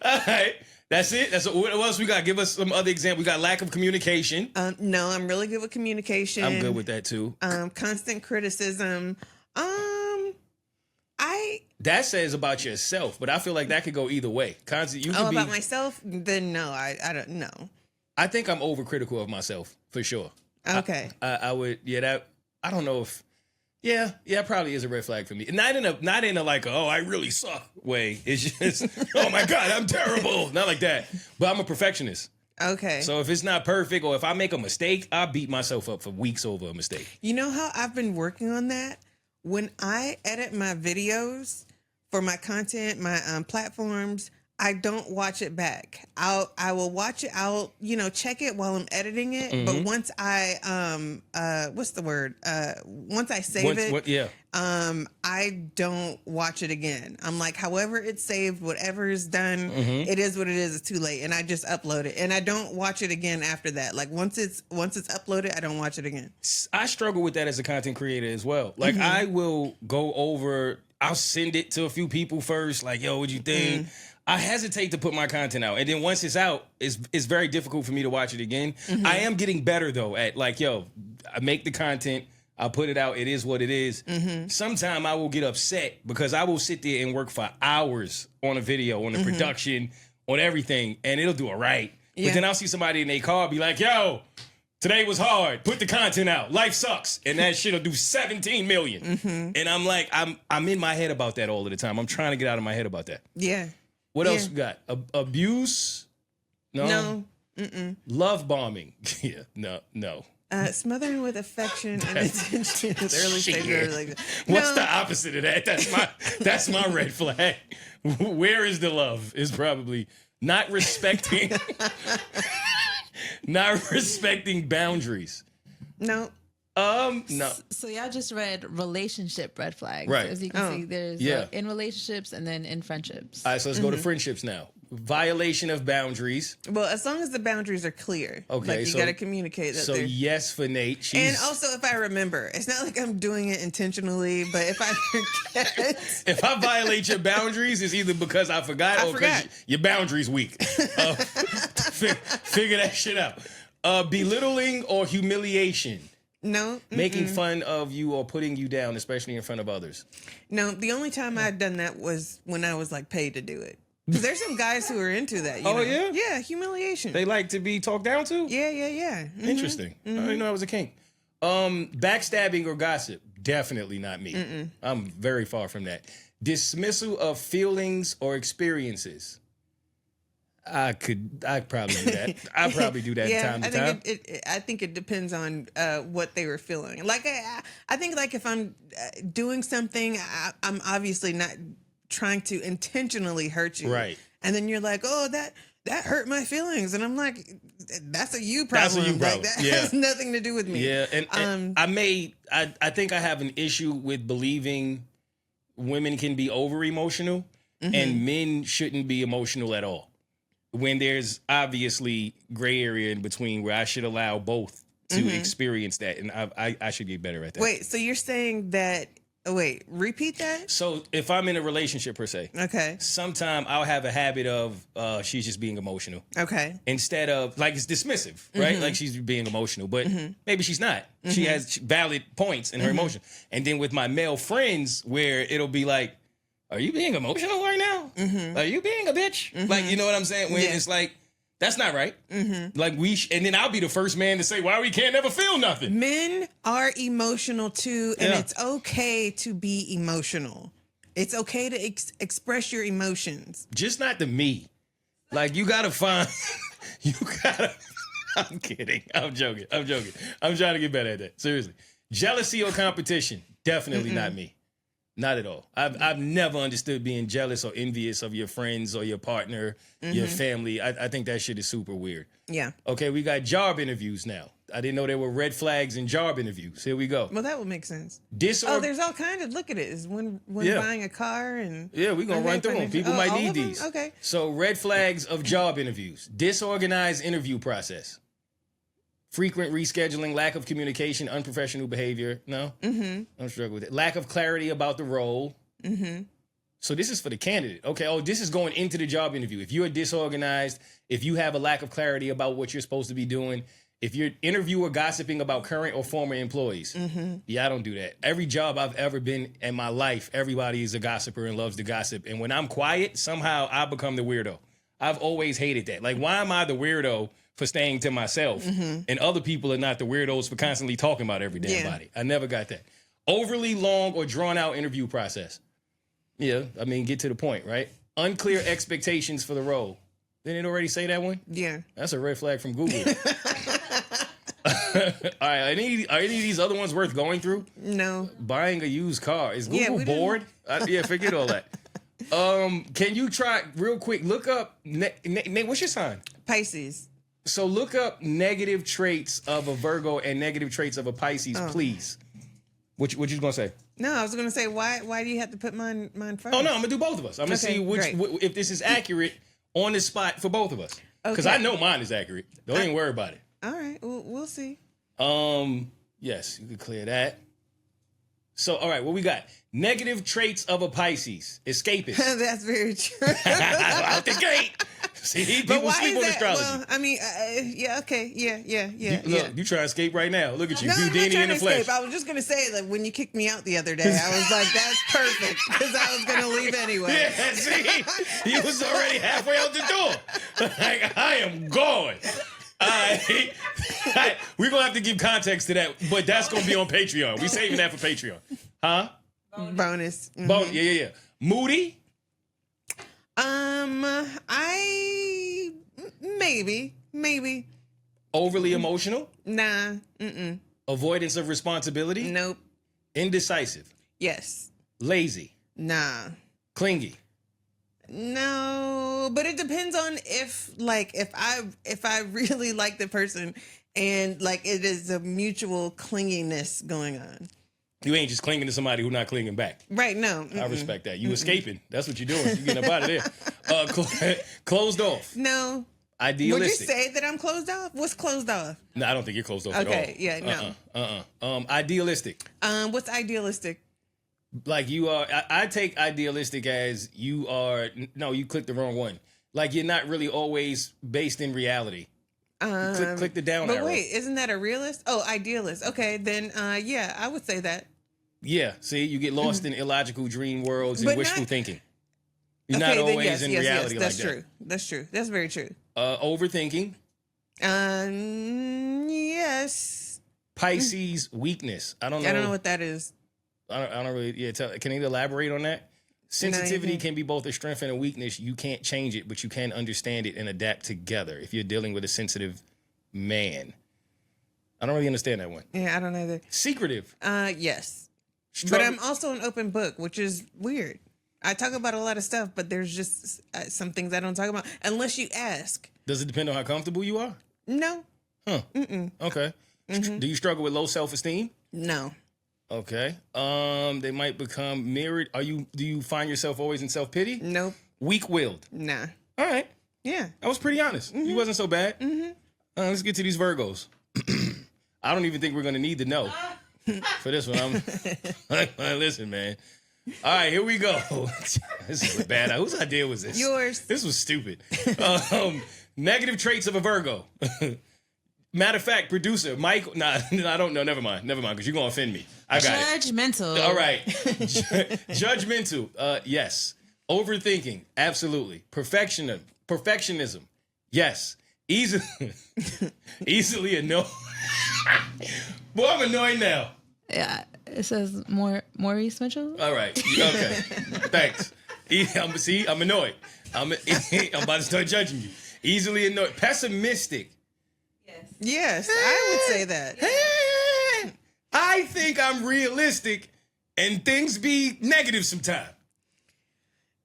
All right. That's it. What else we got? Give us some other example. We got lack of communication. No, I'm really good with communication. I'm good with that too. Constant criticism. That says about yourself, but I feel like that could go either way. About myself? Then no, I don't know. I think I'm overcritical of myself for sure. Okay. I would, I don't know if, it probably is a red flag for me. Not in a like, oh, I really suck way. It's just, oh my God, I'm terrible. Not like that. But I'm a perfectionist. Okay. So if it's not perfect or if I make a mistake, I beat myself up for weeks over a mistake. You know how I've been working on that? When I edit my videos for my content, my platforms, I don't watch it back. I will watch it. I'll check it while I'm editing it. But once I what's the word? Once I save it, I don't watch it again. I'm like, however it's saved, whatever is done, it is what it is. It's too late, and I just upload it, and I don't watch it again after that. Like once it's uploaded, I don't watch it again. I struggle with that as a content creator as well. Like I will go over. I'll send it to a few people first. Like, yo, what'd you think? I hesitate to put my content out. And then once it's out, it's very difficult for me to watch it again. I am getting better, though, at like, yo, I make the content, I put it out, it is what it is. Sometime I will get upset because I will sit there and work for hours on a video, on the production, on everything, and it'll do it right. Yeah. But then I'll see somebody in their car be like, yo, today was hard. Put the content out. Life sucks. And that shit'll do 17 million. And I'm like, I'm in my head about that all of the time. I'm trying to get out of my head about that. Yeah. What else we got? Abuse? No. Mm-mm. Love bombing? Yeah. No. Smothering with affection and attention at the early stage of Shit. a relationship. What's No, the opposite of that? That's my red flag. Where is the love? Is probably not respecting not respecting boundaries. no. No. So y'all just read relationship red flags. Right. As you can see, there's Yeah. in relationships and then in friendships. All right, so let's go to friendships now. Violation of boundaries. Well, as long as the boundaries are clear. Okay, Like you so- got to communicate that So they're... yes for Nate. And also, if I remember, it's not like I'm doing it intentionally, but if I forget, if I violate your boundaries, it's either because I forgot I or because forgot. your boundaries weak. Figure that shit out. Belittling or humiliation. no, Making fun of you or putting you down, especially in front of others. no. The only time I'd done that was when I was like paid to do it. 'Cause there's some guys who are into that. You Oh, know? yeah? Yeah, humiliation. They like to be talked down to? Yeah. Interesting. I didn't know I was a king. Backstabbing or gossip. Definitely not me. I'm very far from that. Dismissal of feelings or experiences. I'd probably do that. I probably do that Yeah, time to I time. think I think it depends on what they were feeling. Like I think like if I'm doing something, I'm obviously not trying to intentionally hurt you. Right. And then you're like, oh, that hurt my feelings, and I'm like, that's a you problem. That's a you problem. Like, that Yeah. has nothing to do with me. Yeah, and I think I have an issue with believing women can be over emotional and men shouldn't be emotional at all. When there's obviously gray area in between where I should allow both to experience that, and I should get better at that. Wait, so you're saying that? Oh, wait, repeat that. So if I'm in a relationship per se, Okay. sometime I'll have a habit of she's just being emotional. Okay. Instead of like it's dismissive, right? Like she's being emotional, but maybe she's not. She has valid points in her emotion. And then with my male friends, where it'll be like, "Are you being emotional right now? Are you being a bitch?" Like, you know what I'm saying? When Yeah. it's like, that's not right. Like and then I'll be the first man to say, "Why we can't never feel nothing?" Men are emotional too, and Yeah. it's okay to be emotional. It's okay to express your emotions. Just not to me. Like you gotta find. You gotta. I'm kidding. I'm joking. I'm trying to get better at that. Seriously. Jealousy or competition? Definitely not me. Not at all. I've never understood being jealous or envious of your friends or your partner, your family. I think that shit is super weird. Yeah. Okay, we got job interviews now. I didn't know there were red flags in job interviews. Here we go. Well, that would make sense. Disorg- Oh, there's all kinds of. Look at it. Is when Yeah. buying a car and Yeah, we're going to Okay, run through them. financial- People oh, might all need of them? these. Okay. So, red flags of job interviews. Disorganized interview process. Frequent rescheduling, lack of communication, unprofessional behavior. No? I'm struggling with it. Lack of clarity about the role. So this is for the candidate. Okay, this is going into the job interview. If you're disorganized, if you have a lack of clarity about what you're supposed to be doing, if you're interviewer gossiping about current or former employees, yeah, I don't do that. Every job I've ever been in my life, everybody is a gossiper and loves to gossip. And when I'm quiet, somehow I become the weirdo. I've always hated that. Like, why am I the weirdo for staying to myself and other people are not the weirdos for constantly talking about every damn body? I never got that. Overly long or drawn out interview process. Yeah, I mean, get to the point, right? Unclear expectations for the role. Didn't it already say that one? yeah. That's a red flag from Google. All right, are any of these other ones worth going through? No. Buying a used car. Is Yeah, Google we didn't- bored? Yeah, forget all that. Can you try real quick? Look up Nate. What's your sign? Pisces. So look up negative traits of a Virgo and negative traits of a Pisces, please. What you gonna say? No, I was gonna say why do you have to put mine first? Oh no, I'm gonna do both of us. I'm gonna Okay, see great. if this is accurate on the spot for both of us. Because Okay. I know mine is accurate. Don't even worry about it. All right, we'll see. Yes, you can clear that. So, all right, what we got? Negative traits of a Pisces. Escapist. That's very true. Out the gate. See, people sleep on astrology. Well, I mean, yeah, okay, yeah. Look, you try to escape right now. Look at you, No, I'm not Houdini trying in the to flesh. escape. I was just gonna say that when you kicked me out the other day, I was like, "That's perfect," because I was gonna leave anyway. Yeah, see, he was already halfway out the door. Like, I am going. All right. We're gonna have to give context to that, but that's gonna be on Patreon. We saving that for Patreon, huh? Bonus. Yeah. Moody. I maybe Overly emotional? Nah. Avoidance of responsibility? Nope. Indecisive? Yes. Lazy? Nah. Clingy? No, but it depends on if I really like the person and like it is a mutual clinginess going on. You ain't just clinging to somebody who's not clinging back. Right? No. I respect that. You escaping. That's what you're doing. You getting up out of there. Closed off. No. Idealistic. Would you say that I'm closed off? What's closed off? No, I don't think you're closed off at all. Okay. Yeah. No. Idealistic. What's idealistic? Like you are, I take idealistic as you are, no, you clicked the wrong one. Like you're not really always based in reality. Click the down But arrow. wait, isn't that a realist? Oh, idealist. Okay, then yeah, I would say that. Yeah, see, you get lost in illogical dream worlds and But wishful not- thinking. You're Okay, not then always in reality That's like true. That's true. That's very true. that. Overthinking. Yes. Pisces weakness. I don't know. I don't know what that is. I don't really. Yeah, can you elaborate on that? Sensitivity No, can be both a strength and a weakness. You can't change it, but you can understand it and adapt together. If you're dealing with a sensitive man, I don't really understand that one. Yeah, I don't either. Secretive. Yes. Struggle- But I'm also an open book, which is weird. I talk about a lot of stuff, but there's just some things I don't talk about unless you ask. Does it depend on how comfortable you are? No. Huh. Okay. Do you struggle with low self-esteem? No. Okay. They might become mirrored. Do you find yourself always in self-pity? Nope. Weak-willed. Nah. All right. Yeah. I was pretty honest. You wasn't so bad. Let's get to these Virgos. I don't even think we're going to need to know for this one. Listen, man. All right, here we go. This is bad. Whose idea was this? Yours. This was stupid. Negative traits of a Virgo. Matter of fact, producer Mike. Nah, I don't know. Never mind, because you're gonna offend me. I got it. Judgmental. All right. Judgmental. Yes. Overthinking. Absolutely. Perfectionism. Yes. Easily annoyed. Boy, I'm annoyed now. Yeah, it says Maurice Mitchell. All right. Okay. Thanks. I'm annoyed. I'm about to start judging you. Easily annoyed. Pessimistic. Yes, I would say that. I think I'm realistic and things be negative sometimes.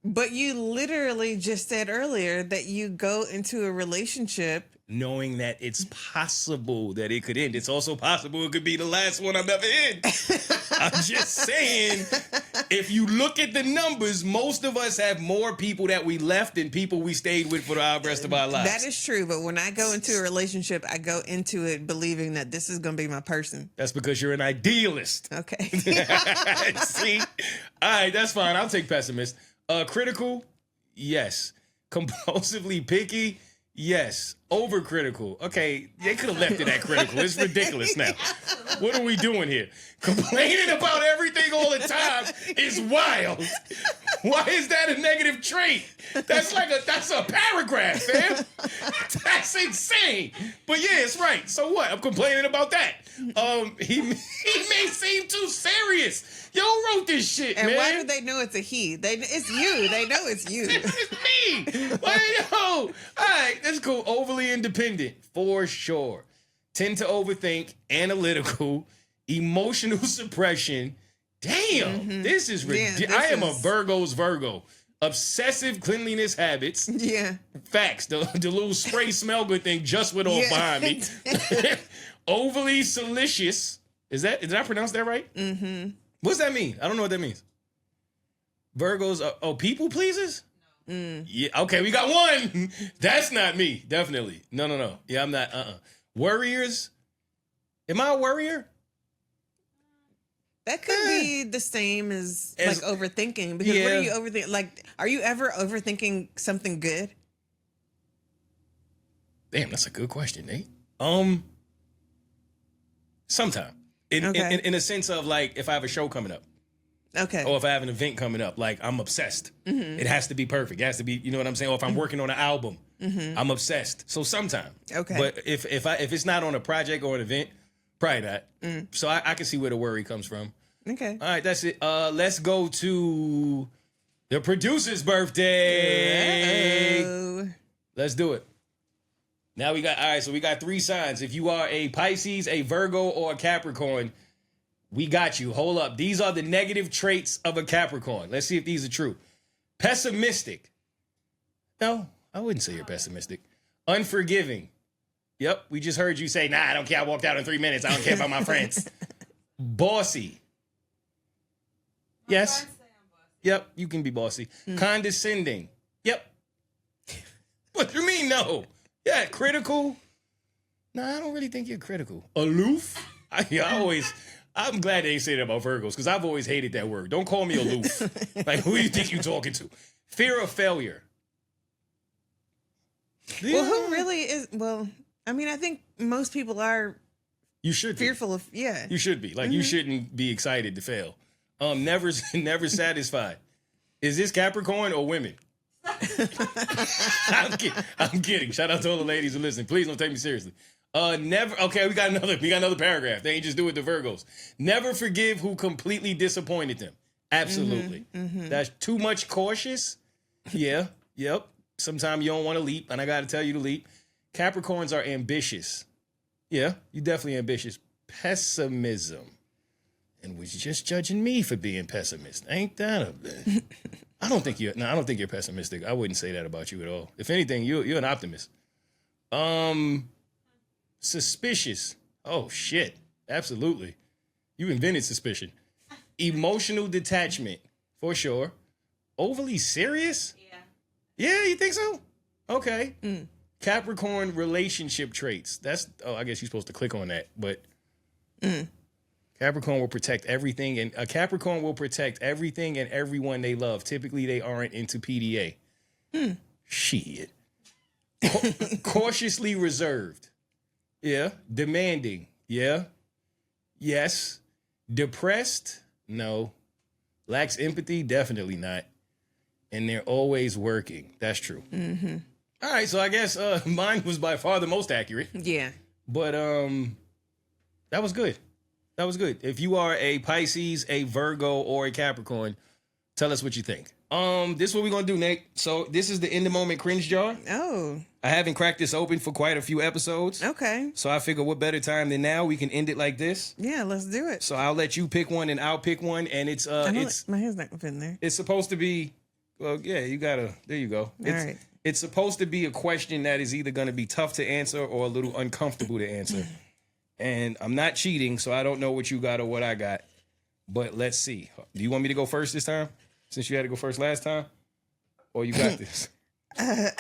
But you literally just said earlier that you go into a relationship Knowing that it's possible that it could end. It's also possible it could be the last one I'm ever in. I'm just saying, if you look at the numbers, most of us have more people that we left than people we stayed with for the rest of our lives. That is true, but when I go into a relationship, I go into it believing that this is going to be my person. That's because you're an idealist. Okay. See? All right, that's fine. I'll take pessimist. Critical? Yes. Compulsively picky? Yes. Overcritical. Okay, they could have left it at critical. It's ridiculous now. What are we doing here? Complaining about everything all the time is wild. Why is that a negative trait? That's a paragraph, man. That's insane. But yeah, it's right. So what? I'm complaining about that. He may seem too serious. Yo wrote this shit, And man. why do they know it's a he? It's you. They know it's you. It's me. All right, that's cool. Overly independent, for sure. Tend to overthink, analytical, emotional suppression. Damn, this is ridiculous. Yeah, I am a is- Virgo's Virgo. Obsessive cleanliness habits. Yeah. Facts. The little spray smell good thing just went off Yeah. behind me. Overly salacious. Did I pronounce that right? Mm-hmm. What's that mean? I don't know what that means. Virgos are people pleasers? Yeah, okay, we got one. That's not me, definitely. No. Yeah, I'm not, Worriers? Am I a worrier? That could be the same as like overthinking. Because what Yeah. are you overthinking? Like, are you ever overthinking something good? Damn, that's a good question, Nate. Sometime. Okay. In a sense of like, if I have a show coming up, Okay. or if I have an event coming up, like I'm obsessed. It has to be perfect. It has to be, you know what I'm saying? Or if I'm working on an album, I'm obsessed. So sometime. Okay. But if it's not on a project or an event, probably not. So I can see where the worry comes from. Okay. All right, that's it. Let's go to the producer's birthday. Oh. Let's do it. Now we got, all right, so we got 3 signs. If you are a Pisces, a Virgo, or a Capricorn, we got you. Hold up. These are the negative traits of a Capricorn. Let's see if these are true. Pessimistic. No, I wouldn't say you're pessimistic. Unforgiving. Yep, we just heard you say, nah, I don't care. I walked out in 3 minutes. I don't care about my friends. Bossy. Yes. Yep, you can be bossy. Condescending. Yep. What do you mean, no? Yeah, critical. Nah, I don't really think you're critical. Aloof. I'm glad they say that about Virgos because I've always hated that word. Don't call me aloof. Like, who do you think you're talking to? Fear of failure. Well, who really is? Well, I mean, I think most people are. You should be. Fearful of, yeah. You should be. Like, you shouldn't be excited to fail. Never satisfied. Is this Capricorn or women? I'm kidding. Shout out to all the ladies who listen. Please don't take me seriously. Never. Okay, we got another paragraph. They ain't just do it to Virgos. Never forgive who completely disappointed them. Absolutely. That's too much cautious. Yeah. Yep. Sometimes you don't want to leap, and I got to tell you to leap. Capricorns are ambitious. Yeah, you're definitely ambitious. Pessimism. And was just judging me for being pessimist. Ain't that a bit? I don't think you're pessimistic. I wouldn't say that about you at all. If anything, you're an optimist. Suspicious. Oh shit. Absolutely. You invented suspicion. Emotional detachment, for sure. Overly serious? Yeah, you think so? Okay. Capricorn relationship traits. I guess you're supposed to click on that, but Capricorn will protect everything, and a Capricorn will protect everything and everyone they love. Typically, they aren't into PDA. Shit. Cautiously reserved. Yeah. Demanding. Yeah. Yes. Depressed? No. Lacks empathy? Definitely not. And they're always working. That's true. All right, so I guess mine was by far the most accurate. Yeah. But that was good. That was good. If you are a Pisces, a Virgo, or a Capricorn, tell us what you think. This is what we're gonna do, Nate. So this is the In the Moment cringe jar. Oh. I haven't cracked this open for quite a few episodes. Okay. So I figure what better time than now we can end it like this. Yeah, let's do it. So I'll let you pick one and I'll pick one, and it's my hair's not in there. It's supposed to be, well, yeah, you gotta. There you go. All right. It's supposed to be a question that is either going to be tough to answer or a little uncomfortable to answer. And I'm not cheating, so I don't know what you got or what I got. But let's see. Do you want me to go first this time? Since you had to go first last time? Or you got this? Now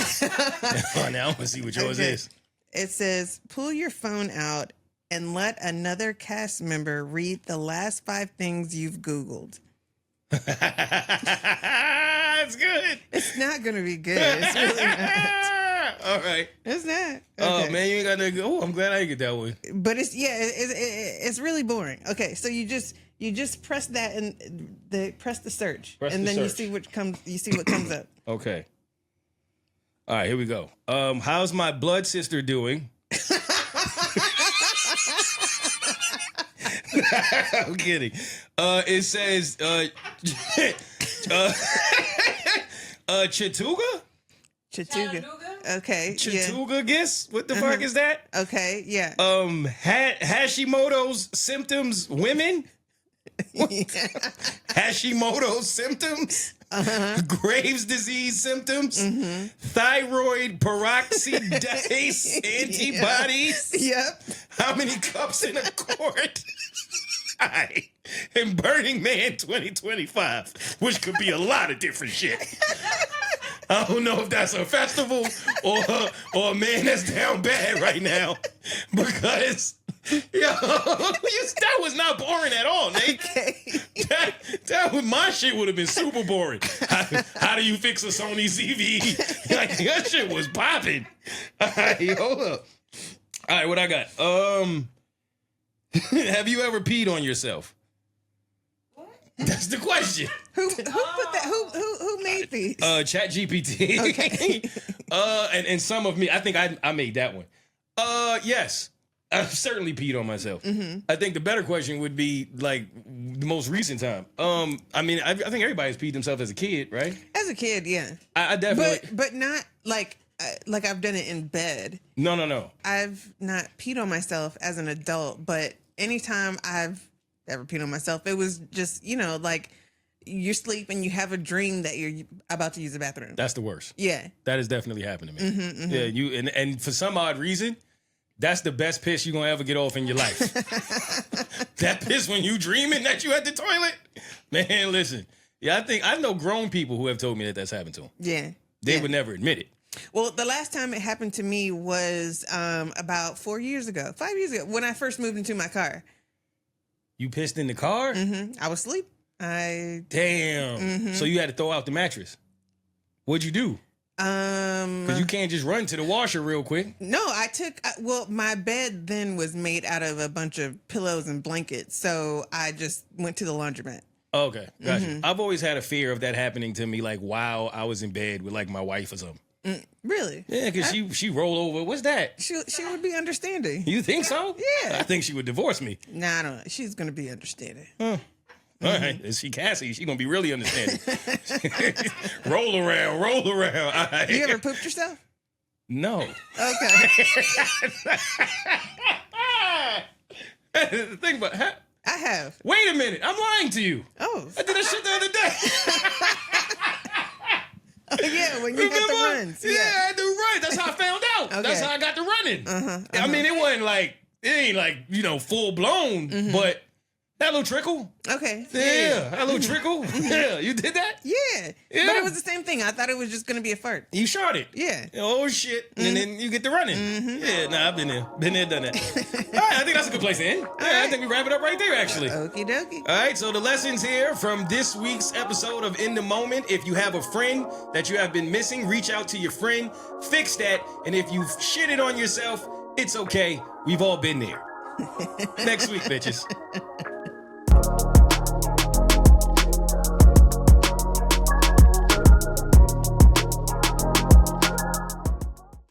I want to see what yours is. It says, pull your phone out and let another cast member read the last 5 things you've Googled. It's good. It's not going to be good. It's really not. All right. It's not. Okay. Oh, man, you ain't got to go. Oh, I'm glad I didn't get that one. But it's really boring. Okay, so you just press that and press the search. You see what comes up. Okay. All right, here we go. How's my blood sister doing? I'm kidding. It says Chattuga? Okay. Chattuga, guess? What the fuck is that? Okay, yeah. Hashimoto's symptoms, women? Hashimoto's symptoms? Graves' disease symptoms? Thyroid peroxidase antibodies? Yep. How many cups in a quart? Hi. And Burning Man 2025, which could be a lot of different shit. I don't know if that's a festival or a man that's down bad right now, because that was not boring at all, Nate. Okay. My shit would have been super boring. How do you fix a Sony ZV? Like, that shit was popping. All right, hold up. All right, what I got? Have you ever peed on yourself? What? That's the question. Who put that? Who made these? ChatGPT. Okay. And some of me, I think I made that one. Yes. I've certainly peed on myself. I think the better question would be like the most recent time. I mean, I think everybody's peed themselves as a kid, right? As a kid, yeah. I definitely, but not like like I've done it in bed. No. I've not peed on myself as an adult, but anytime I've ever peed on myself, it was just, like you sleep and you have a dream that you're about to use the bathroom. That's the worst. Yeah. That has definitely happened to me. Yeah, and for some odd reason, that's the best piss you're gonna ever get off in your life. That piss when you dreaming that you at the toilet. Man, listen. Yeah, I know grown people who have told me that that's happened to them. Yeah. They would never admit it. Well, the last time it happened to me was about 5 years ago, when I first moved into my car. You pissed in the car? I was asleep. Damn. So you had to throw out the mattress. What'd you do? Because you can't just run to the washer real quick. No, my bed then was made out of a bunch of pillows and blankets, so I just went to the laundromat. Okay, gotcha. I've always had a fear of that happening to me, like while I was in bed with like my wife or something. Really? Yeah, because she rolled over. What's that? She would be understanding. You think so? Yeah. I think she would divorce me. Nah, I don't know. She's gonna be understanding. All right. Is she Cassie? She gonna be really understanding. Roll around. All right. You ever pooped yourself? No. Okay. Think about it. I have. Wait a minute. I'm lying to you. Oh. I did that shit the other day. Yeah, when you got the runs. Yeah, I do runs. That's how I found out. Okay. That's how I got the running. I mean, it ain't like, full blown, but that little trickle. Okay. Yeah, that little trickle. Yeah, you did that? Yeah. But it was the same thing. I thought it was just going to be a fart. You shot it. Yeah. Oh, shit. And then you get the running. Yeah, I've been there. Been there, done that. All right, I think that's a good place to end. Yeah, I think we wrap it up right there, actually. Okie dokie. All right, so the lessons here from this week's episode of In the Moment. If you have a friend that you have been missing, reach out to your friend, fix that, and if you've shitted on yourself, it's okay. We've all been there. Next week, bitches.